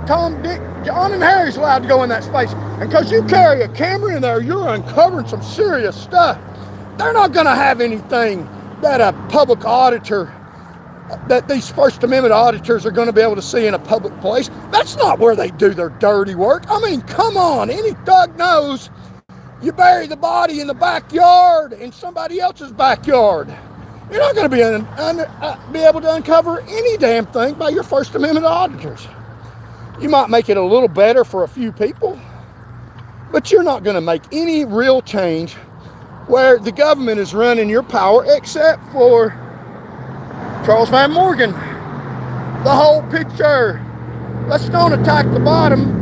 A: Tom, Dick, John, and Harry's allowed to go in that space. And because you carry a camera in there, you're uncovering some serious stuff. They're not going to have anything that a public auditor, that these First Amendment auditors are going to be able to see in a public place. That's not where they do their dirty work. I mean, come on. Any thug knows you bury the body in the backyard, in somebody else's backyard. You're not going to be able to uncover any damn thing by your First Amendment auditors. You might make it a little better for a few people, but you're not going to make any real change where the government is running your power, except for Charles Van Morgan. The whole picture. Let's don't attack the bottom.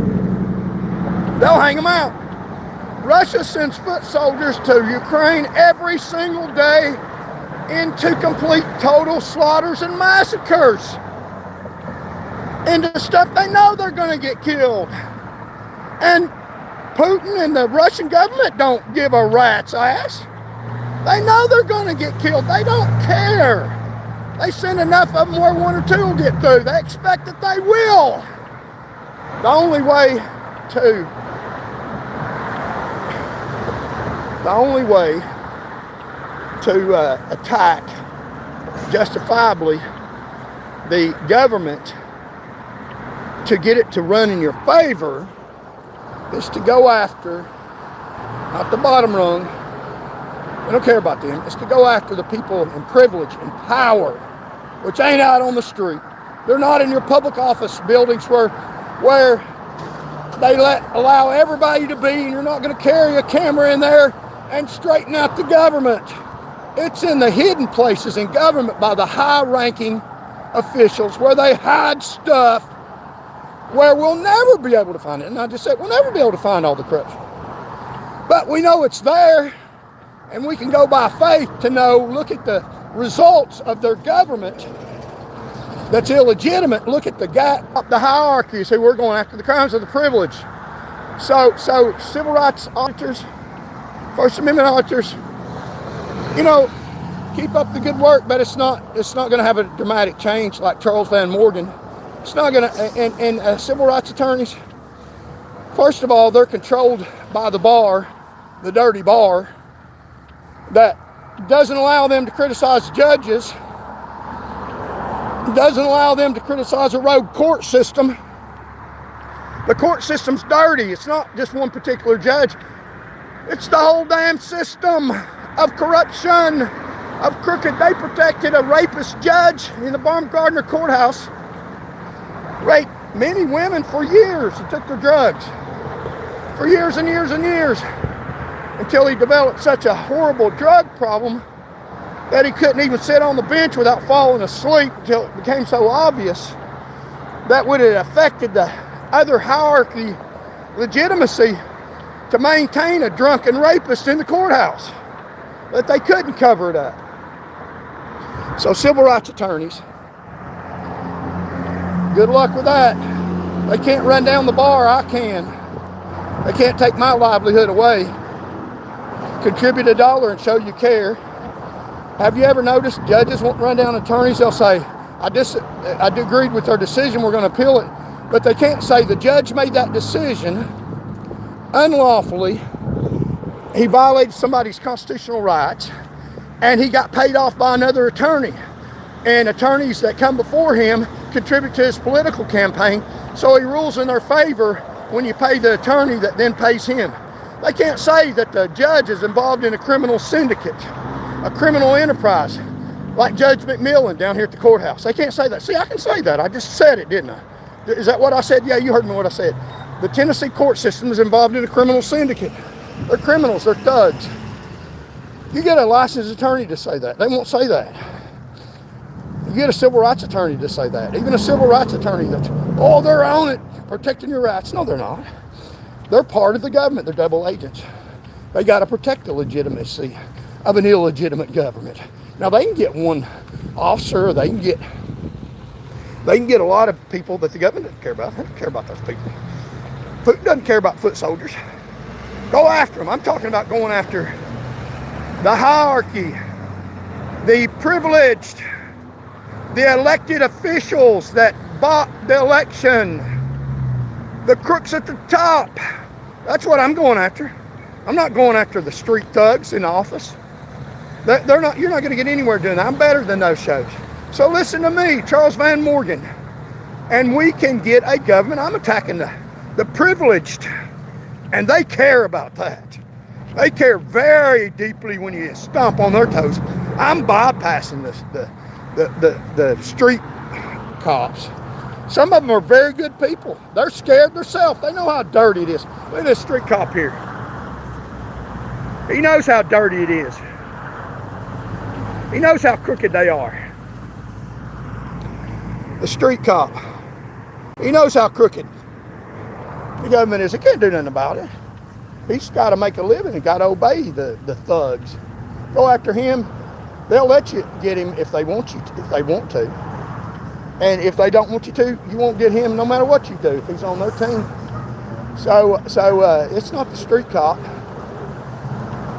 A: They'll hang them out. Russia sends foot soldiers to Ukraine every single day into complete total slaughters and massacres. Into stuff they know they're going to get killed. And Putin and the Russian government don't give a rat's ass. They know they're going to get killed. They don't care. They send enough of them where one or two will get through. They expect that they will. The only way to attack justifiably the government, to get it to run in your favor, is to go after, not the bottom rung, I don't care about them, it's to go after the people in privilege and power, which ain't out on the street. They're not in your public office buildings where they allow everybody to be, and you're not going to carry a camera in there and straighten out the government. It's in the hidden places in government by the high-ranking officials where they hide stuff where we'll never be able to find it. And I just said, we'll never be able to find all the corruption. But we know it's there, and we can go by faith to know, look at the results of their government that's illegitimate. Look at the guy up the hierarchies who we're going after, the crimes of the privilege. So civil rights auditors, First Amendment auditors, keep up the good work, but it's not going to have a dramatic change like Charles Van Morgan. It's not going to, and civil rights attorneys, first of all, they're controlled by the bar, the dirty bar, that doesn't allow them to criticize judges, doesn't allow them to criticize a rogue court system. The court system's dirty. It's not just one particular judge. It's the whole damn system of corruption, of crooked. They protected a rapist judge in the Baumgardner courthouse. Raped many women for years. He took their drugs for years and years and years until he developed such a horrible drug problem that he couldn't even sit on the bench without falling asleep until it became so obvious that would have affected the other hierarchy legitimacy to maintain a drunken rapist in the courthouse, that they couldn't cover it up. So civil rights attorneys, good luck with that. They can't run down the bar, I can. They can't take my livelihood away. Contribute $1 and show you care. Have you ever noticed judges won't run down attorneys? They'll say, I agreed with their decision, we're going to appeal it. But they can't say the judge made that decision unlawfully. He violated somebody's constitutional rights, and he got paid off by another attorney. And attorneys that come before him contribute to his political campaign, so he rules in their favor when you pay the attorney that then pays him. They can't say that the judge is involved in a criminal syndicate, a criminal enterprise, like Judge McMillan down here at the courthouse. They can't say that. See, I can say that. I just said it, didn't I? Is that what I said? Yeah, you heard me what I said. The Tennessee court system is involved in a criminal syndicate. They're criminals. They're thugs. You get a licensed attorney to say that. They won't say that. You get a civil rights attorney to say that. Even a civil rights attorney that's, they're on it, protecting your rights. No, they're not. They're part of the government. They're double agents. They got to protect the legitimacy of an illegitimate government. Now, they can get one officer, or they can get a lot of people that the government doesn't care about. They don't care about those people. Putin doesn't care about foot soldiers. Go after them. I'm talking about going after the hierarchy, the privileged, the elected officials that bought the election, the crooks at the top. That's what I'm going after. I'm not going after the street thugs in office. You're not going to get anywhere doing that. I'm better than those shows. So listen to me, Charles Van Morgan, and we can get a government. I'm attacking the privileged, and they care about that. They care very deeply when you stomp on their toes. I'm bypassing the street cops. Some of them are very good people. They're scared themselves. They know how dirty it is. Look at this street cop here. He knows how dirty it is. He knows how crooked they are. The street cop, he knows how crooked the government is. He can't do nothing about it. He's got to make a living and got to obey the thugs. Go after him. They'll let you get him if they want you to, if they want to. And if they don't want you to, you won't get him no matter what you do if he's on their team. So it's not the street cop.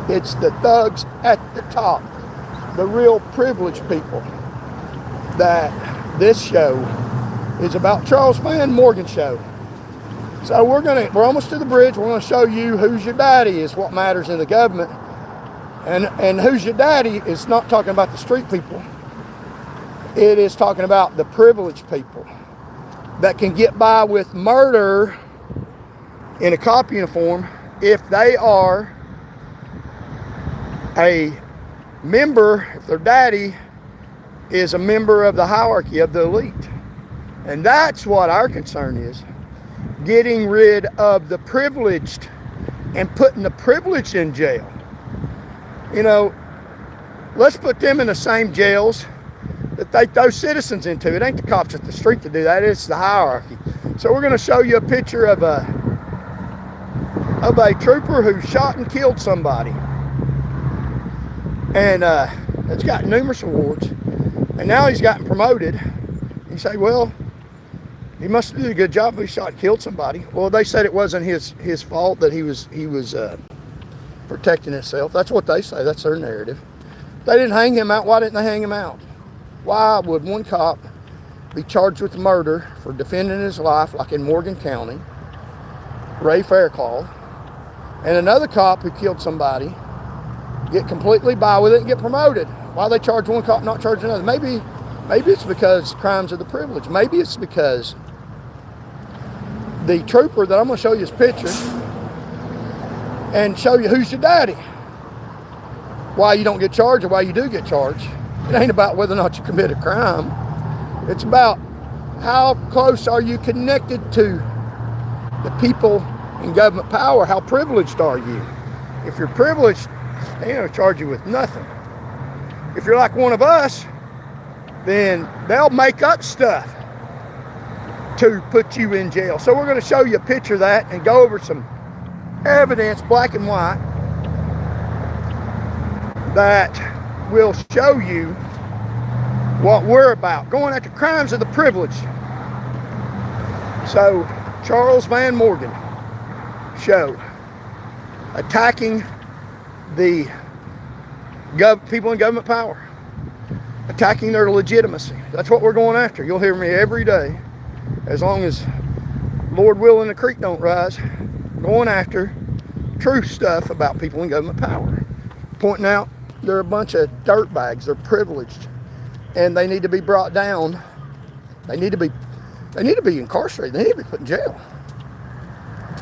A: It's the thugs at the top, the real privileged people, that this show is about. Charles Van Morgan Show. So we're almost to the bridge. We're going to show you who's your daddy is what matters in the government. And who's your daddy is not talking about the street people. It is talking about the privileged people that can get by with murder in a cop uniform if they are a member, if their daddy is a member of the hierarchy of the elite. And that's what our concern is. Getting rid of the privileged and putting the privileged in jail. Let's put them in the same jails that they throw citizens into. It ain't the cops at the street to do that. It's the hierarchy. So we're going to show you a picture of a trooper who shot and killed somebody. And it's got numerous awards. And now he's gotten promoted. You say, well, he must have did a good job if he shot and killed somebody. Well, they said it wasn't his fault, that he was protecting himself. That's what they say. That's their narrative. They didn't hang him out. Why didn't they hang him out? Why would one cop be charged with murder for defending his life, like in Morgan County, Ray Fairclough, and another cop who killed somebody get completely by with it and get promoted? Why they charge one cop, not charge another? Maybe it's because crimes of the privilege. Maybe it's because the trooper that I'm going to show you his picture and show you who's your daddy. Why you don't get charged or why you do get charged. It ain't about whether or not you commit a crime. It's about how close are you connected to the people in government power. How privileged are you? If you're privileged, they ain't going to charge you with nothing. If you're like one of us, then they'll make up stuff to put you in jail. So we're going to show you a picture of that and go over some evidence, black and white, that will show you what we're about, going after crimes of the privileged. So Charles Van Morgan show attacking the people in government power, attacking their legitimacy. That's what we're going after. You'll hear me every day, as long as Lord willing the creek don't rise, going after true stuff about people in government power, pointing out they're a bunch of dirtbags. They're privileged, and they need to be brought down. They need to be incarcerated. They need to be put in jail.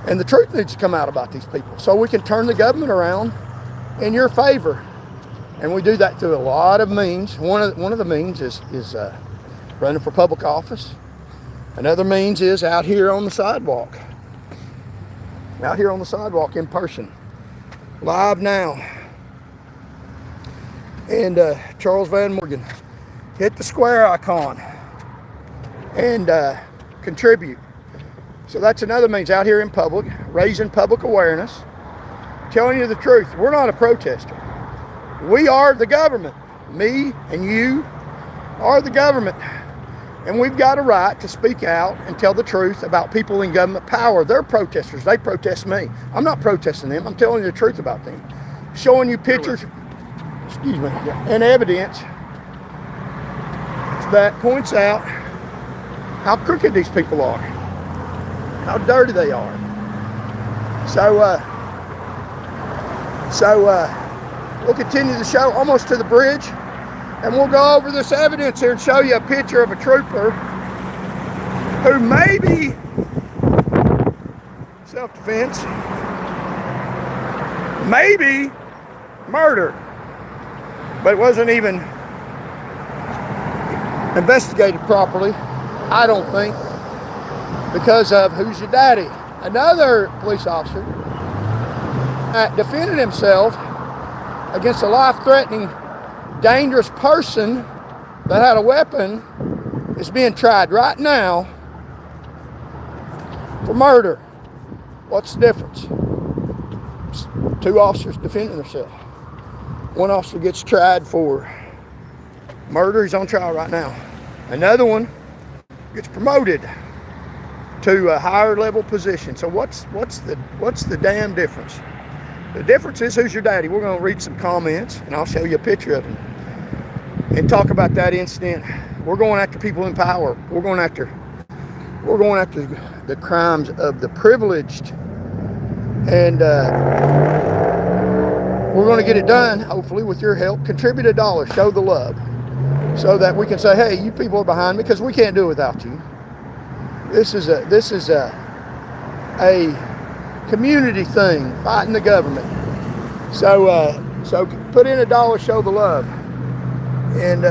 A: And the truth needs to come out about these people so we can turn the government around in your favor. And we do that through a lot of means. One of the means is running for public office. Another means is out here on the sidewalk. Out here on the sidewalk in person. Live now. And Charles Van Morgan, hit the square icon and contribute. So that's another means, out here in public, raising public awareness, telling you the truth. We're not a protester. We are the government. Me and you are the government. And we've got a right to speak out and tell the truth about people in government power. They're protesters. They protest me. I'm not protesting them. I'm telling you the truth about them. Showing you pictures, and evidence that points out how crooked these people are, how dirty they are. So we'll continue the show almost to the bridge, and we'll go over this evidence here and show you a picture of a trooper who may be self-defense, maybe murder, but it wasn't even investigated properly, I don't think, because of who's your daddy. Another police officer defended himself against a life-threatening, dangerous person that had a weapon is being tried right now for murder. What's the difference? Two officers defending themselves. One officer gets tried for murder. He's on trial right now. Another one gets promoted to a higher level position. So what's the damn difference? The difference is who's your daddy. We're going to read some comments, and I'll show you a picture of him and talk about that incident. We're going after people in power. We're going after the crimes of the privileged, and we're going to get it done, hopefully, with your help. Contribute $1, show the love, so that we can say, hey, you people are behind me, because we can't do it without you. This is a community thing, fighting the government. So put in $1, show the love. And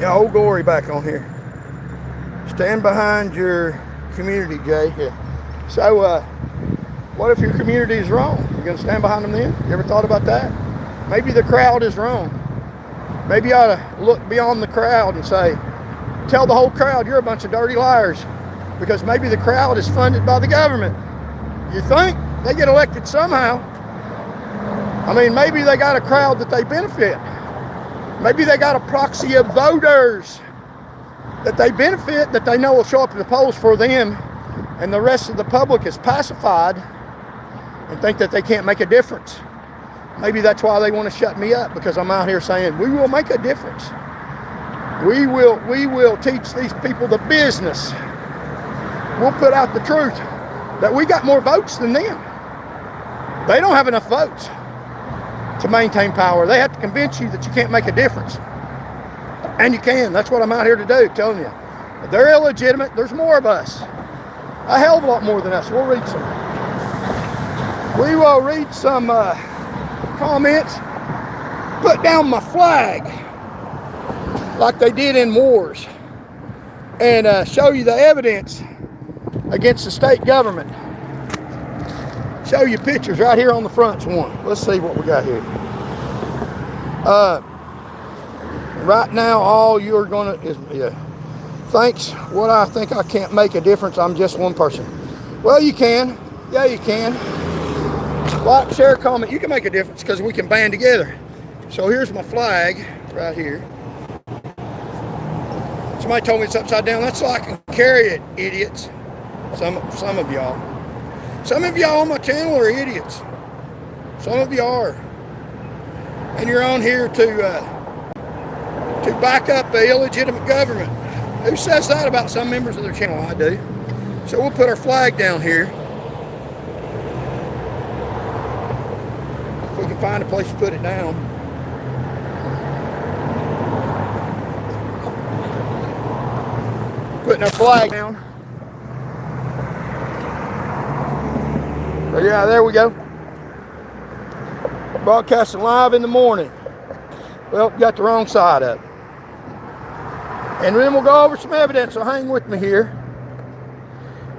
A: old Gory back on here. Stand behind your community, Jay. Yeah. So what if your community is wrong? You gonna stand behind them then? You ever thought about that? Maybe the crowd is wrong. Maybe you ought to look beyond the crowd and say, tell the whole crowd, you're a bunch of dirty liars. because maybe the crowd is funded by the government. You think? They get elected somehow. I mean, maybe they got a crowd that they benefit. Maybe they got a proxy of voters that they benefit, that they know will show up at the polls for them, and the rest of the public is pacified and think that they can't make a difference. Maybe that's why they want to shut me up, because I'm out here saying we will make a difference. We will teach these people the business. We'll put out the truth that we got more votes than them. They don't have enough votes to maintain power. They have to convince you that you can't make a difference. And you can. That's what I'm out here to do, telling you. If they're illegitimate, there's more of us. A hell of a lot more than us. We'll read some. We will read some comments. Put down my flag like they did in wars, and show you the evidence against the state government. Show you pictures right here on the front's one. Let's see what we got here. Right now, all you're gonna is thanks. What I think I can't make a difference. I'm just one person. Well, you can. Yeah, you can. Like, share, comment. You can make a difference because we can band together. So here's my flag right here. Somebody told me it's upside down. That's so I can carry it, idiots. Some of y'all. Some of y'all on my channel are idiots. Some of you are. And you're on here to back up the illegitimate government. Who says that about some members of their channel? I do. So we'll put our flag down here. If we can find a place to put it down. Putting our flag down. So yeah, there we go. Broadcasting live in the morning. Well, got the wrong side up. And then we'll go over some evidence, so hang with me here.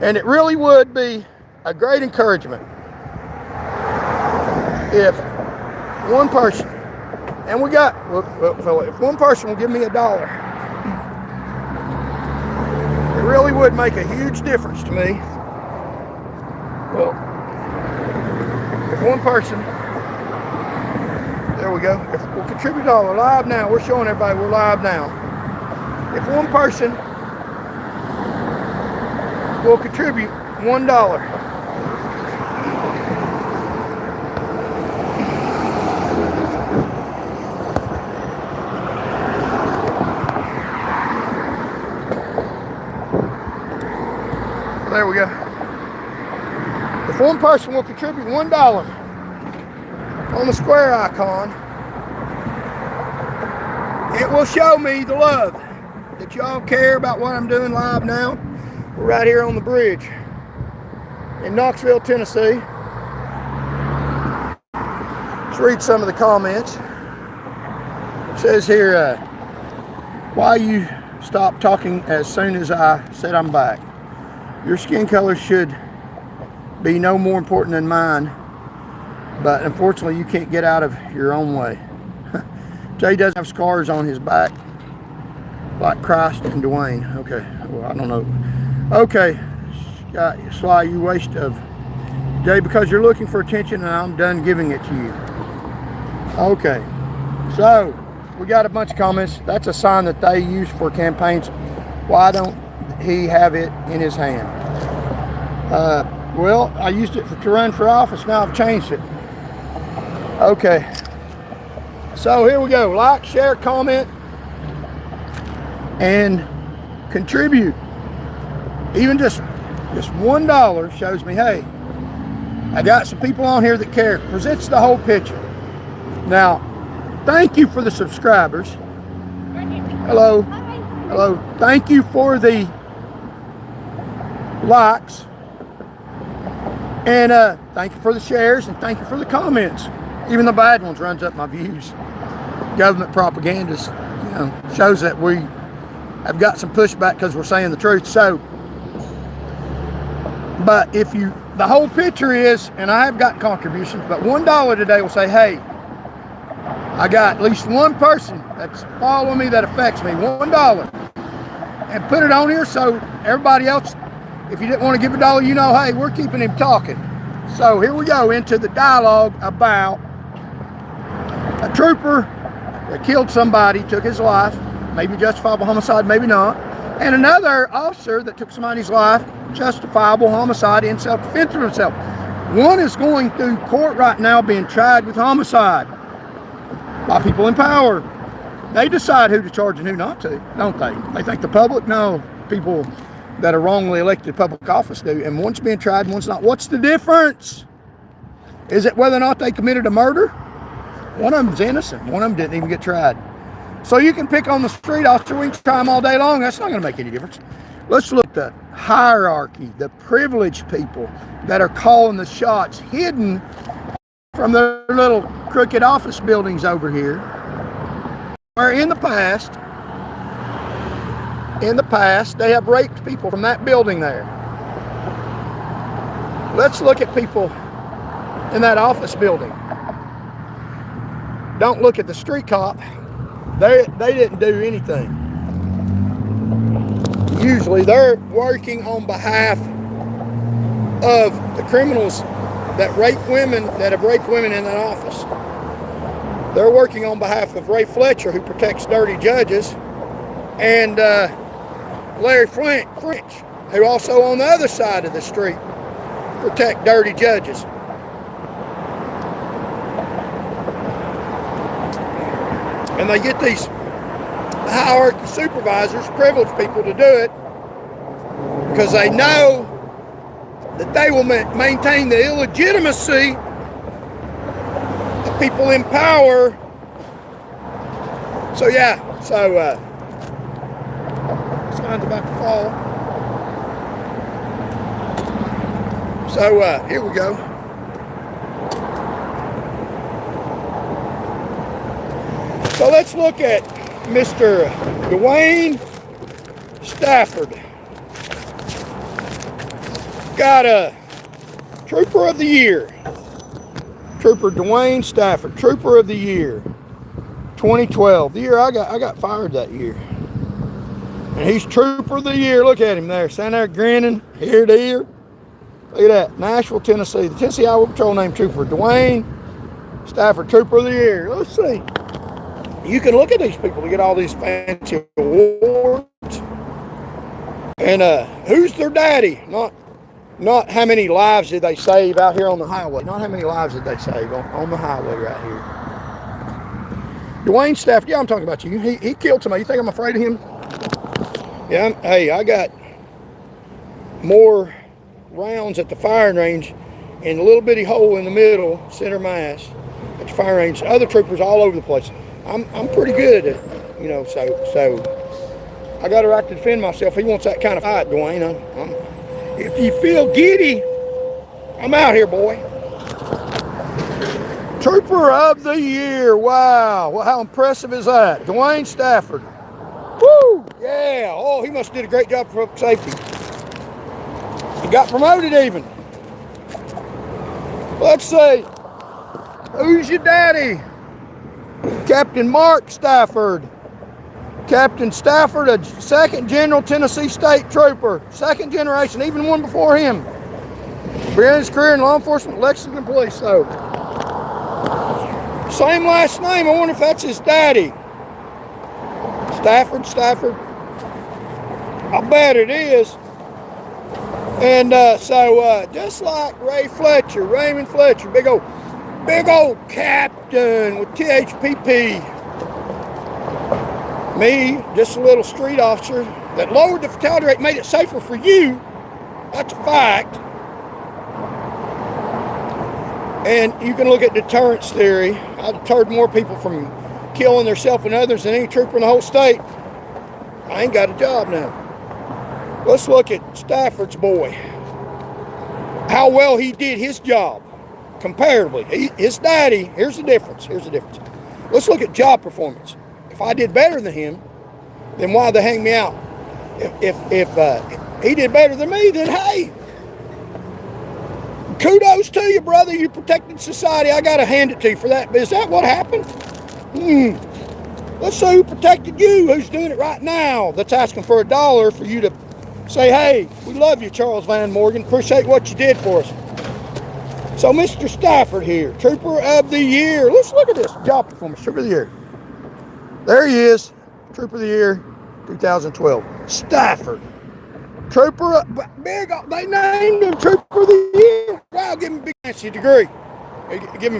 A: And it really would be a great encouragement if one person, and we got, if one person will give me $1, it really would make a huge difference to me. Well, if one person, there we go. If we'll contribute $1, we're live now. We're showing everybody we're live now. If one person will contribute $1. There we go. If one person will contribute $1 on the square icon, it will show me the love that y'all care about what I'm doing live now. We're right here on the bridge in Knoxville, Tennessee. Let's read some of the comments. It says here, why you stop talking as soon as I said I'm back? Your skin color should be no more important than mine, but unfortunately you can't get out of your own way. Jay doesn't have scars on his back like Christ and Dwayne. Okay, well, I don't know. Okay, Sly, you waste of Jay, because you're looking for attention and I'm done giving it to you. Okay, so we got a bunch of comments. That's a sign that they use for campaigns. Why don't he have it in his hand? Well, I used it to run for office. Now I've changed it. Okay, so here we go. Like, share, comment, and contribute. Even just $1 shows me, hey, I got some people on here that care. Presents the whole picture. Now, thank you for the subscribers. Hello. Hello. Thank you for the likes. And thank you for the shares, and thank you for the comments. Even the bad ones runs up my views. Government propaganda, shows that we have got some pushback because we're saying the truth. So, but if you, the whole picture is, and I have gotten contributions, but $1 today will say, hey, I got at least one person that's following me that affects me, $1, and put it on here so everybody else If you didn't want to give a dollar, you know, hey, we're keeping him talking. So here we go into the dialogue about a trooper that killed somebody, took his life, maybe justifiable homicide, maybe not, and another officer that took somebody's life, justifiable homicide in self-defense of himself. One is going through court right now being tried with homicide by people in power. They decide who to charge and who not to, don't they? They think the public? No, people that are wrongly elected to public office do. And one's being tried and one's not. What's the difference? Is it whether or not they committed a murder? One of them's innocent. One of them didn't even get tried. So you can pick on the street officer. We can try them all day long. That's not going to make any difference. Let's look at the hierarchy, the privileged people that are calling the shots hidden from their little crooked office buildings over here, where in the past, they have raped people from that building there. Let's look at people in that office building. Don't look at the street cop. They didn't do anything. Usually they're working on behalf of the criminals that rape women, that have raped women in that office. They're working on behalf of Ray Fletcher, who protects dirty judges, and Larry French, who also on the other side of the street protect dirty judges. And they get these hierarchy supervisors, privileged people, to do it because they know that they will maintain the illegitimacy of people in power. So yeah, sign's about to fall. So here we go. So let's look at Mr. Dwayne Stafford. Got a Trooper of the Year. Trooper Dwayne Stafford, Trooper of the Year, 2012. The year I got fired that year. And he's Trooper of the Year. Look at him there, standing there grinning, ear to ear. Look at that, Nashville, Tennessee. The Tennessee Highway Patrol named Trooper Dwayne Stafford, Trooper of the Year. Let's see. You can look at these people to get all these fancy awards. And who's their daddy? Not how many lives did they save out here on the highway. Not how many lives did they save on the highway right here. Dwayne Stafford, yeah, I'm talking about you. He killed somebody. You think I'm afraid of him? Yeah, hey, I got more rounds at the firing range in a little bitty hole in the middle, center mass, at the firing range. Other troopers all over the place. I'm pretty good at it, you know, so I got a right to defend myself. He wants that kind of fight, Dwayne. If you feel giddy, I'm out here, boy. Trooper of the Year. Wow. Well, how impressive is that? Dwayne Stafford. Woo! Yeah. Oh, he must have did a great job for public safety. He got promoted even. Let's see. Who's your daddy? Captain Mark Stafford. Captain Stafford, a second General Tennessee State Trooper. Second generation, even one before him. Began his career in law enforcement, Lexington Police. So, same last name. I wonder if that's his daddy. Stafford. I bet it is. And just like Raymond Fletcher, big old captain with THPP. Me, just a little street officer that lowered the fatality rate, made it safer for you. That's a fact. And you can look at deterrence theory. I deterred more people from killing themselves and others than any trooper in the whole state. I ain't got a job now. Let's look at Stafford's boy. How well he did his job comparatively. His daddy, here's the difference. Let's look at job performance. If I did better than him, then why'd they hang me out? If he did better than me, then hey, kudos to you, brother. You protected society. I got to hand it to you for that. But is that what happened? Let's see who protected you, who's doing it right now, that's asking for $1 for you to Say, hey, we love you, Charles Van Morgan. Appreciate what you did for us. So Mr. Stafford here, Trooper of the Year. Let's look at this job performance, Trooper of the Year. There he is, Trooper of the Year, 2012. Stafford, Trooper, big. They named him Trooper of the Year. Wow, give him a big fancy degree. Give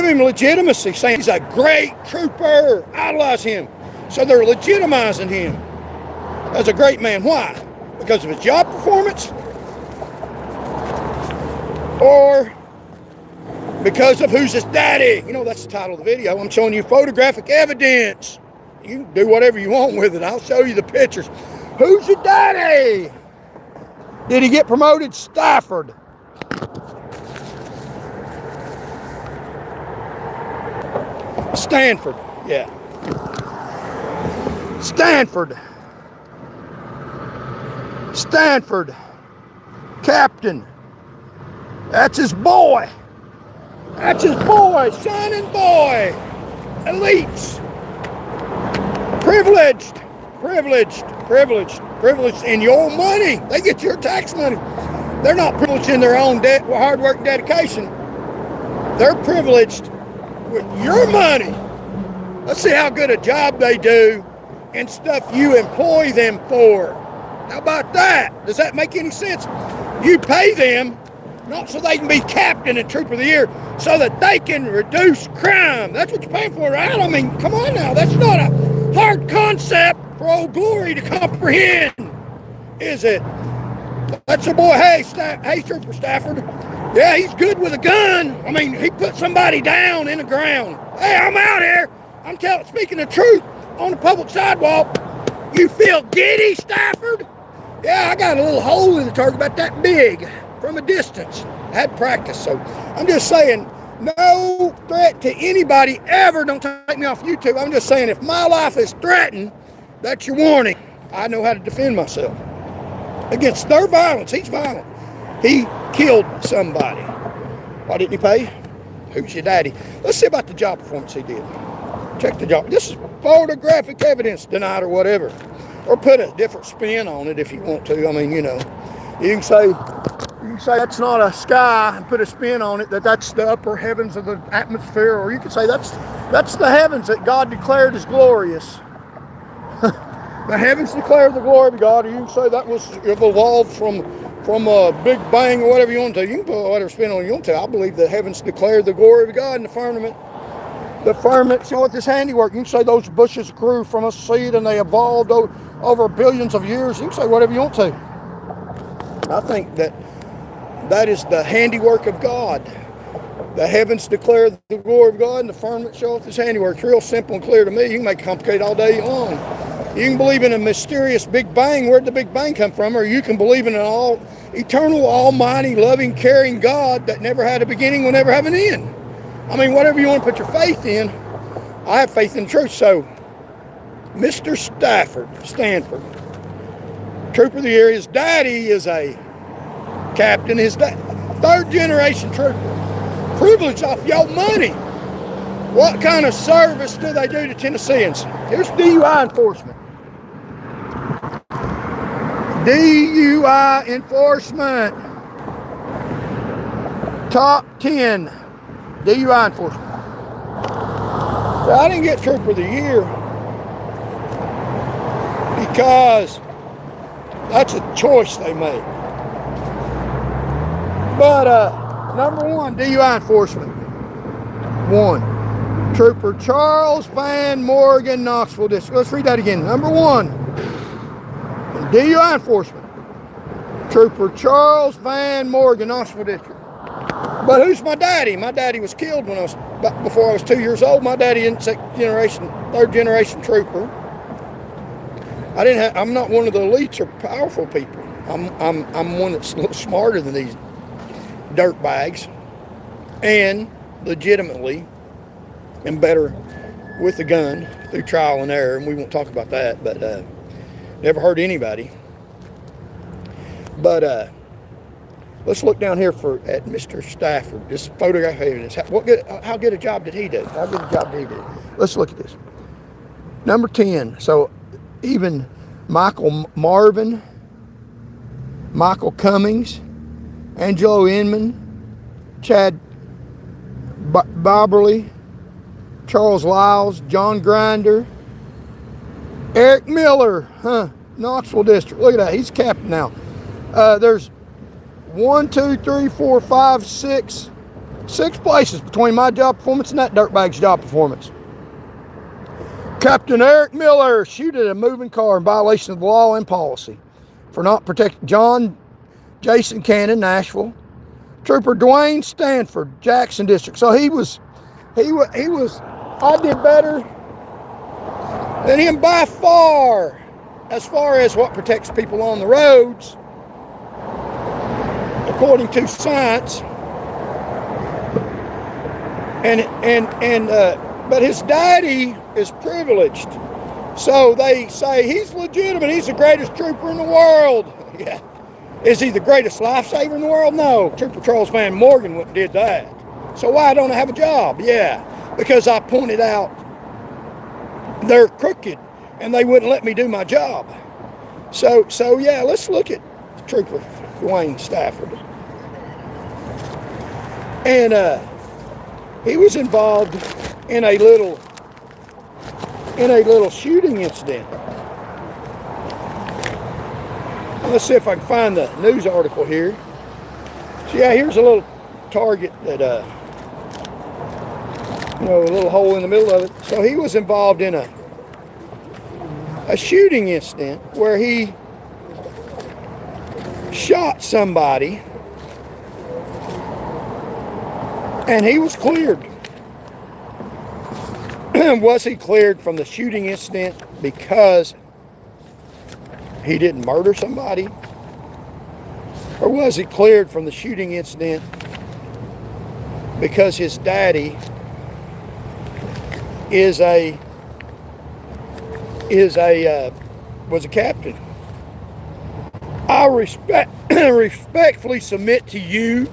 A: him legitimacy, saying he's a great trooper. Idolize him. So they're legitimizing him as a great man. Why? Because of his job performance? Or because of who's his daddy? You know, that's the title of the video. I'm showing you photographic evidence. You can do whatever you want with it. I'll show you the pictures. Who's your daddy? Did he get promoted? Stafford. Stanford, yeah. Stanford, captain. That's his boy. Shining boy. Elites. Privileged in your money. They get your tax money. They're not privileged in their own hard work and dedication. They're privileged with your money. Let's see how good a job they do and stuff you employ them for. How about that? Does that make any sense? You pay them not so they can be captain and trooper of the year, so that they can reduce crime. That's what you're paying for, right? I mean, come on now. That's not a hard concept for Old Glory to comprehend, is it? That's a boy. Hey, Trooper Stafford. Yeah, he's good with a gun. I mean, he put somebody down in the ground. Hey, I'm out here. I'm speaking the truth on the public sidewalk. You feel giddy, Stafford? Yeah, I got a little hole in the target about that big from a distance. I had practice, so I'm just saying, no threat to anybody ever. Don't take me off YouTube. I'm just saying, if my life is threatened, that's your warning. I know how to defend myself against their violence. He's violent. He killed somebody. Why didn't he pay? Who's your daddy? Let's see about the job performance he did. Check the job. This is photographic evidence, denied or whatever. Or put a different spin on it if you want to. I mean, you know, you can say that's not a sky and put a spin on it, that's the upper heavens of the atmosphere. Or you could say that's the heavens that God declared as glorious. The heavens declare the glory of God. Or you can say that was evolved from a Big Bang or whatever you want to. You can put whatever spin on it you want to. I believe the heavens declare the glory of God in the firmament. The firmament showeth his handiwork. You can say those bushes grew from a seed and they evolved over billions of years. You can say whatever you want to. I think that is the handiwork of God. The heavens declare the glory of God and the firmament showeth his handiwork. It's real simple and clear to me. You can make it complicated all day long. You can believe in a mysterious Big Bang. Where'd the Big Bang come from? Or you can believe in an eternal, almighty, loving, caring God that never had a beginning, will never have an end. I mean, whatever you want to put your faith in, I have faith in the truth. So, Mr. Stanford, Trooper of the Year. His daddy is a captain. His third generation trooper. Privilege off your money. What kind of service do they do to Tennesseans? Here's DUI enforcement. DUI enforcement. Top 10 DUI enforcement. So I didn't get Trooper of the Year because that's a choice they made. But number one, DUI enforcement. 1. Trooper Charles Van Morgan, Knoxville District. Let's read that again. Number 1, in DUI enforcement, Trooper Charles Van Morgan, Knoxville District. But who's my daddy? My daddy was killed before I was 2 years old. My daddy isn't third generation trooper. I'm not one of the elites or powerful people. I'm one that's a little smarter than these dirt bags, and legitimately am better with a gun through trial and error, and we won't talk about that, but never hurt anybody. But let's look down here at Mr. Stafford. This photograph evidence. How good a job did he do? Let's look at this. Number 10. So even Michael Marvin, Michael Cummings, Angelo Inman, Chad Bobberly, Charles Lyles, John Grinder, Eric Miller, Knoxville District. Look at that, he's captain now. There's 1, 2, 3, 4, 5, 6 places between my job performance and that dirtbag's job performance. Captain Eric Miller shooted a moving car in violation of the law and policy for not protecting Jason Cannon, Nashville. Trooper Dwayne Stanford, Jackson District. So he was, I did better than him by far as what protects people on the roads, according to science. But his daddy is privileged. So they say he's legitimate. He's the greatest trooper in the world. Yeah. Is he the greatest lifesaver in the world? No. Trooper Charles Van Morgan did that. So why don't I have a job? Yeah. Because I pointed out they're crooked and they wouldn't let me do my job. So yeah, let's look at Trooper Dwayne Stafford. And he was involved in a little shooting incident. Let's see if I can find the news article here. So yeah, here's a little target that a little hole in the middle of it. So he was involved in a shooting incident where he shot somebody and he was cleared. Was he cleared from the shooting incident because he didn't murder somebody? Or was he cleared from the shooting incident because his daddy was a captain? I respectfully submit to you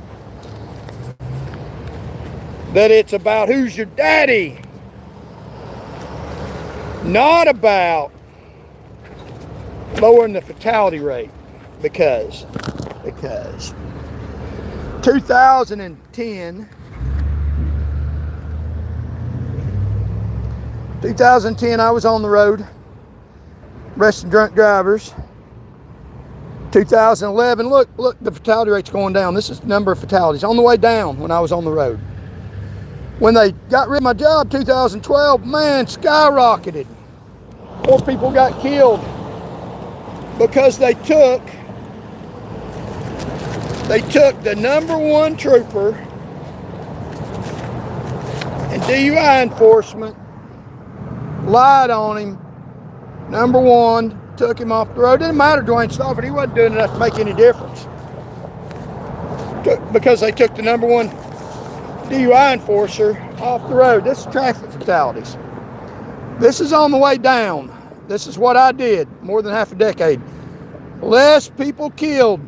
A: that it's about who's your daddy, not about lowering the fatality rate, because 2010 I was on the road arresting drunk drivers. 2011, look, the fatality rate's going down. This is the number of fatalities on the way down when I was on the road. When they got rid of my job, 2012, man, skyrocketed. More people got killed because they took the number one trooper and DUI enforcement, lied on him. Number one, took him off the road. Didn't matter, Dwayne Stafford, he wasn't doing enough to make any difference. Because they took the number one DUI enforcer off the road. This is traffic fatalities. This is on the way down. This is what I did more than half a decade. Less people killed.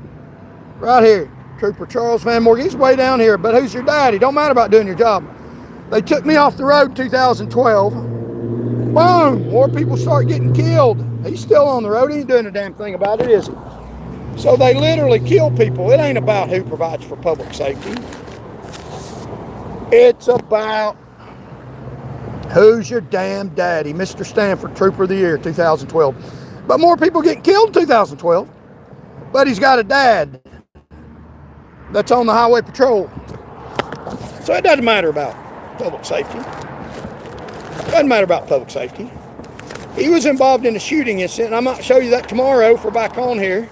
A: Right here, Trooper Charles Van Morgan. He's way down here, but who's your daddy? Don't matter about doing your job. They took me off the road in 2012. Boom, more people start getting killed. He's still on the road. He ain't doing a damn thing about it, is he? So they literally kill people. It ain't about who provides for public safety. It's about who's your damn daddy. Mr. Stanford, Trooper of the Year, 2012. But more people getting killed in 2012. But he's got a dad that's on the highway patrol. So it doesn't matter about public safety. Doesn't matter about public safety. He was involved in a shooting incident. I might show you that tomorrow if we're back on here.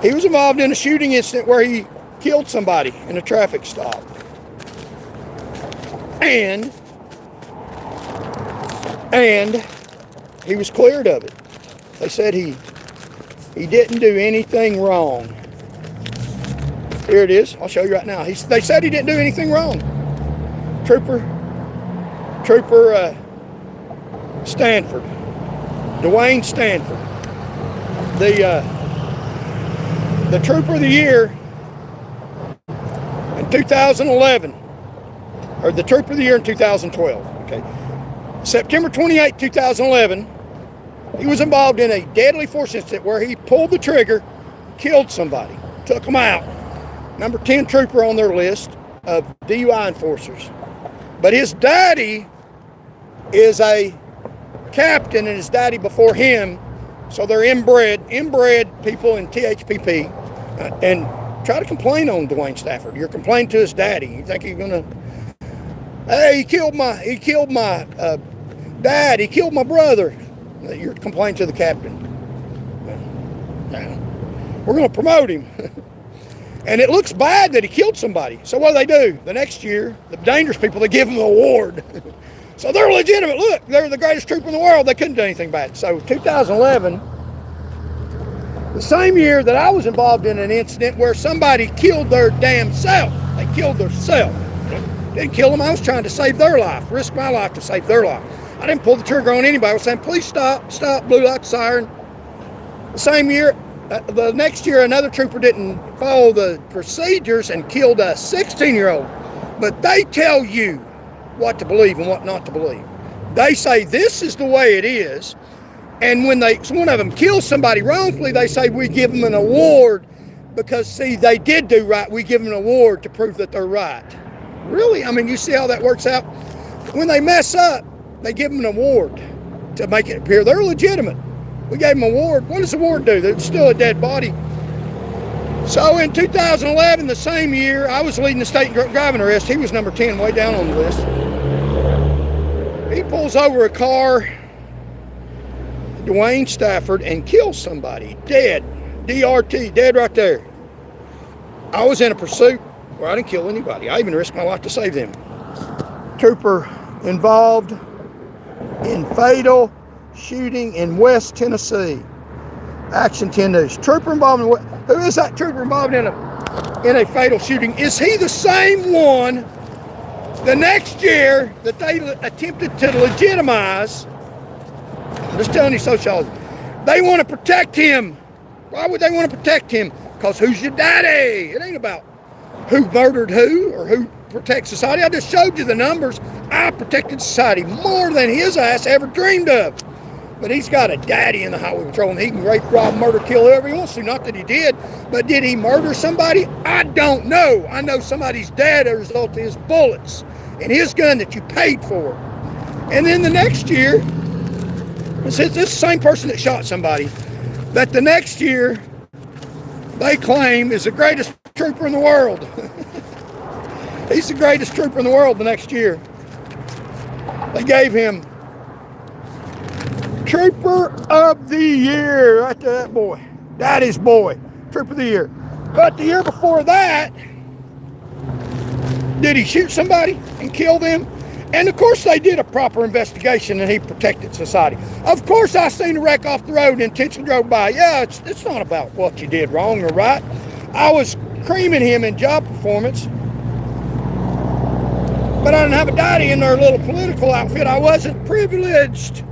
A: He was involved in a shooting incident where he killed somebody in a traffic stop. And he was cleared of it. They said he didn't do anything wrong. Here it is. I'll show you right now. They said he didn't do anything wrong. Trooper Stanford, Dwayne Stanford, the Trooper of the Year in 2011, or the Trooper of the Year in 2012. Okay, September 28, 2011, He was involved in a deadly force incident where he pulled the trigger, killed somebody, took them out. Number 10 trooper on their list of DUI enforcers. But his daddy is a captain, and his daddy before him, so they're inbred people in THPP, and try to complain on Dwayne Stafford. You're complaining to his daddy. You think you're gonna, hey, he killed my dad, he killed my brother. You're complaining to the captain. Now, we're gonna promote him. And it looks bad that he killed somebody. So what do? The next year, the dangerous people, they give him an award. So they're legitimate. Look, they're the greatest trooper in the world. They couldn't do anything bad. So 2011, the same year that I was involved in an incident where somebody killed their damn self. They killed their self. Didn't kill them. I was trying to save their life, risk my life to save their life. I didn't pull the trigger on anybody. I was saying, please stop, blue light siren. The same year, the next year, another trooper didn't follow the procedures and killed a 16-year-old. But they tell you what to believe and what not to believe. They say this is the way it is. And when one of them kills somebody wrongfully, they say we give them an award because, see, they did do right. We give them an award to prove that they're right. Really? I mean, you see how that works out? When they mess up, they give them an award to make it appear they're legitimate. We gave them an award. What does the award do? There's still a dead body. So in 2011, the same year, I was leading the state driving arrest. He was number 10, way down on the list. He pulls over a car, Dwayne Stafford, and kills somebody. Dead. DRT. Dead right there. I was in a pursuit where I didn't kill anybody. I even risked my life to save them. Trooper involved in fatal shooting in West Tennessee. Action 10 News. Trooper involved in, who is that trooper involved in a fatal shooting? Is he the same one the next year that they attempted to legitimize? I'm just telling you, sociology. They want to protect him. Why would they want to protect him? Because who's your daddy? It ain't about who murdered who or who protects society. I just showed you the numbers. I protected society more than his ass ever dreamed of. But he's got a daddy in the highway patrol, and he can rape, rob, murder, kill whoever he wants to. Not that he did, but did he murder somebody? I don't know. I know somebody's dead as a result of his bullets and his gun that you paid for. And then the next year, this is the same person that shot somebody, that the next year they claim is the greatest trooper in the world. He's the greatest trooper in the world the next year. They gave him Trooper of the Year, right to that boy. Daddy's boy, Trooper of the Year. But the year before that, did he shoot somebody and kill them? And of course they did a proper investigation and he protected society. Of course I seen a wreck off the road and intentionally drove by. Yeah, it's not about what you did wrong or right. I was creaming him in job performance, but I didn't have a daddy in their little political outfit. I wasn't privileged.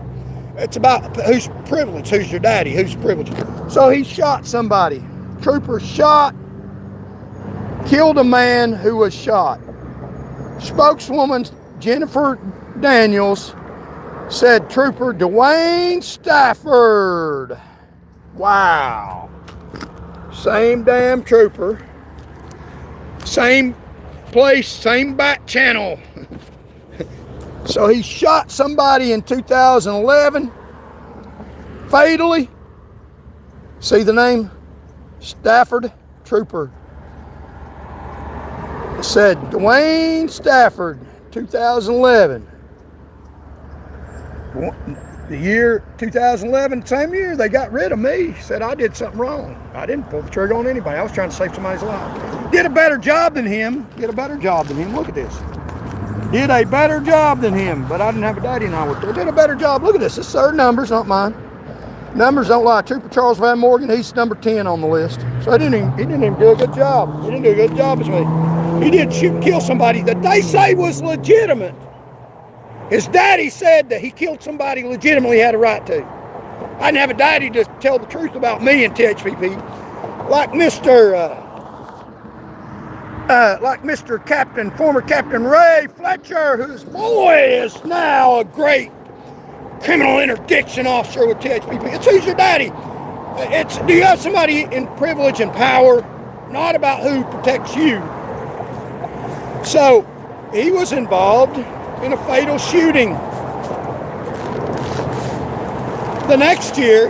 A: It's about who's privileged, who's your daddy, who's privileged. So he shot somebody. Trooper shot, killed a man who was shot. Spokeswoman Jennifer Daniels said Trooper Dwayne Stafford. Wow. Same damn trooper. Same place, same back channel. So he shot somebody in 2011, fatally. See the name? Stafford Trooper. It said Dwayne Stafford, 2011. The year 2011, same year, they got rid of me. Said I did something wrong. I didn't pull the trigger on anybody. I was trying to save somebody's life. Did a better job than him. Look at this. Did a better job than him, but I didn't have a daddy and I worked there. Did a better job. Look at this. This is their numbers, not mine. Numbers don't lie. Trooper Charles Van Morgan, he's number 10 on the list. So he didn't even do a good job. He didn't do a good job as me. He did shoot and kill somebody that they say was legitimate. His daddy said that he killed somebody legitimately had a right to. I didn't have a daddy to tell the truth about me in THPP. Like former Captain Ray Fletcher, whose boy is now a great criminal interdiction officer with THPP. It's who's your daddy. It's do you have somebody in privilege and power, not about who protects you. So he was involved in a fatal shooting. The next year,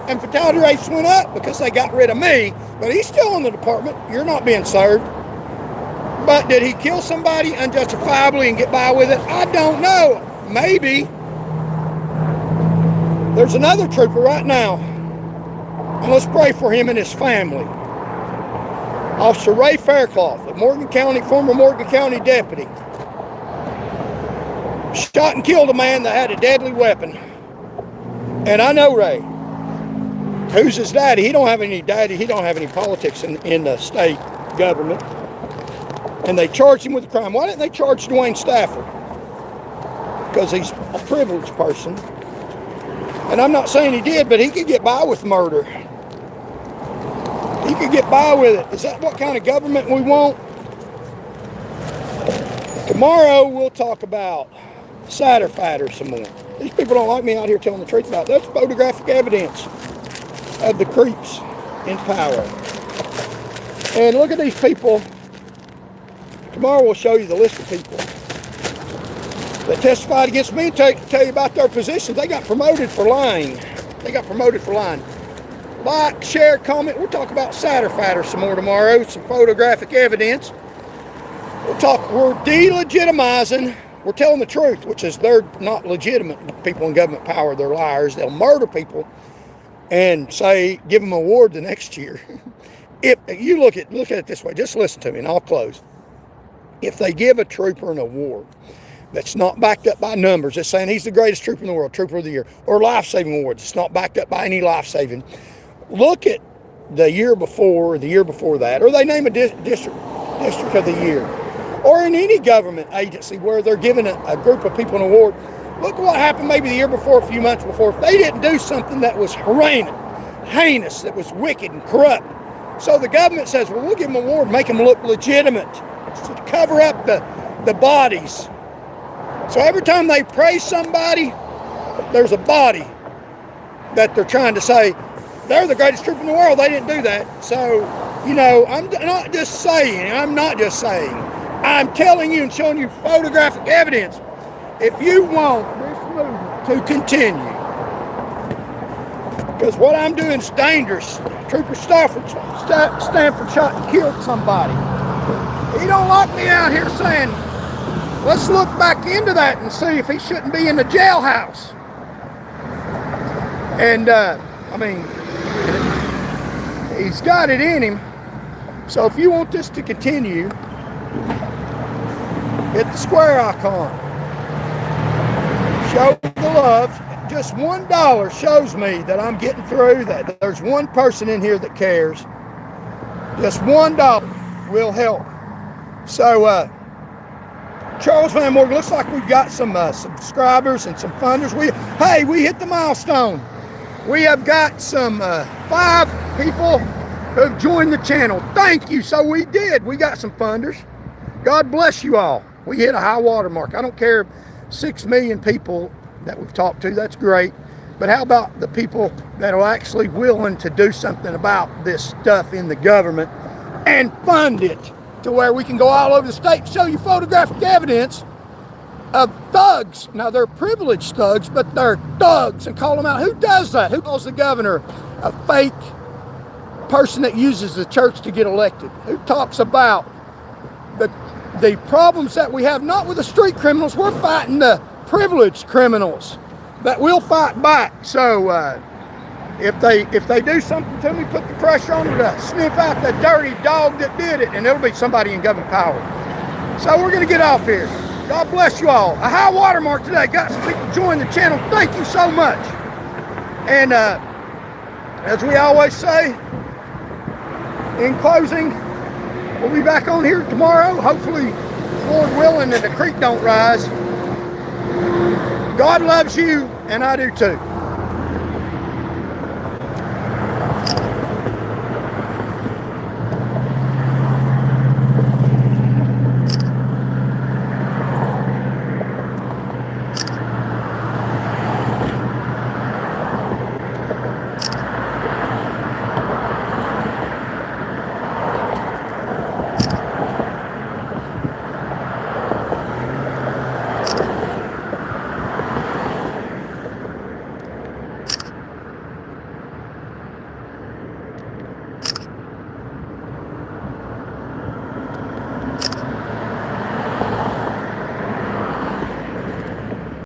A: and fatality rates went up because they got rid of me, but he's still in the department. You're not being served. But did he kill somebody unjustifiably and get by with it? I don't know. Maybe. There's another trooper right now, and let's pray for him and his family. Officer Ray Faircloth, a Morgan County, former Morgan County deputy, shot and killed a man that had a deadly weapon. And I know Ray. Who's his daddy? He don't have any daddy. He don't have any politics in the state government. And they charged him with a crime. Why didn't they charge Dwayne Stafford? Because he's a privileged person. And I'm not saying he did, but he could get by with murder. He could get by with it. Is that what kind of government we want? Tomorrow we'll talk about cider fighters some more. These people don't like me out here telling the truth about it. That's photographic evidence of the creeps in power. And look at these people. Tomorrow we'll show you the list of people that testified against me and tell you about their positions. They got promoted for lying. They got promoted for lying. Like, share, comment. We'll talk about cider fighters some more tomorrow. Some photographic evidence. We're delegitimizing. We're telling the truth, which is they're not legitimate people in government power. They're liars. They'll murder people and say, give them an award the next year. If you look at it this way, just listen to me and I'll close. If they give a trooper an award that's not backed up by numbers, it's saying he's the greatest trooper in the world, trooper of the year, or life-saving awards, it's not backed up by any life-saving. Look at the year before, or the year before that, or they name a district of the year, or in any government agency where they're giving a group of people an award. Look what happened maybe the year before, a few months before. If they didn't do something that was heinous, that was wicked and corrupt. So the government says, well, we'll give them an award, make them look legitimate, to cover up the bodies. So every time they praise somebody, there's a body that they're trying to say, they're the greatest trooper in the world. They didn't do that. So, I'm not just saying, I'm telling you and showing you photographic evidence. If you want this movement to continue, because what I'm doing is dangerous. Trooper Stanford shot and killed somebody. He don't like me out here saying, let's look back into that and see if he shouldn't be in the jailhouse. And, he's got it in him. So if you want this to continue, hit the square icon. Show the love. Just $1 shows me that I'm getting through, that there's one person in here that cares. Just $1 will help. So, Charles Van Morgan, looks like we've got some subscribers and some funders. We hit the milestone. We have got some 5 people who've joined the channel. Thank you. So we did. We got some funders. God bless you all. We hit a high water mark. I don't care, 6 million people that we've talked to. That's great. But how about the people that are actually willing to do something about this stuff in the government and fund it to where we can go all over the state and show you photographic evidence of thugs. Now, they're privileged thugs, but they're thugs, and call them out. Who does that? Who calls the governor a fake person that uses the church to get elected? Who talks about the problems that we have, not with the street criminals? We're fighting the privileged criminals that will fight back. So if they do something to me, put the pressure on them to sniff out the dirty dog that did it, and it'll be somebody in government power. So we're going to get off here. God bless you all. A high watermark today. Got some people join the channel. Thank you so much. And as we always say, in closing, we'll be back on here tomorrow. Hopefully, Lord willing, and the creek don't rise. God loves you, and I do too.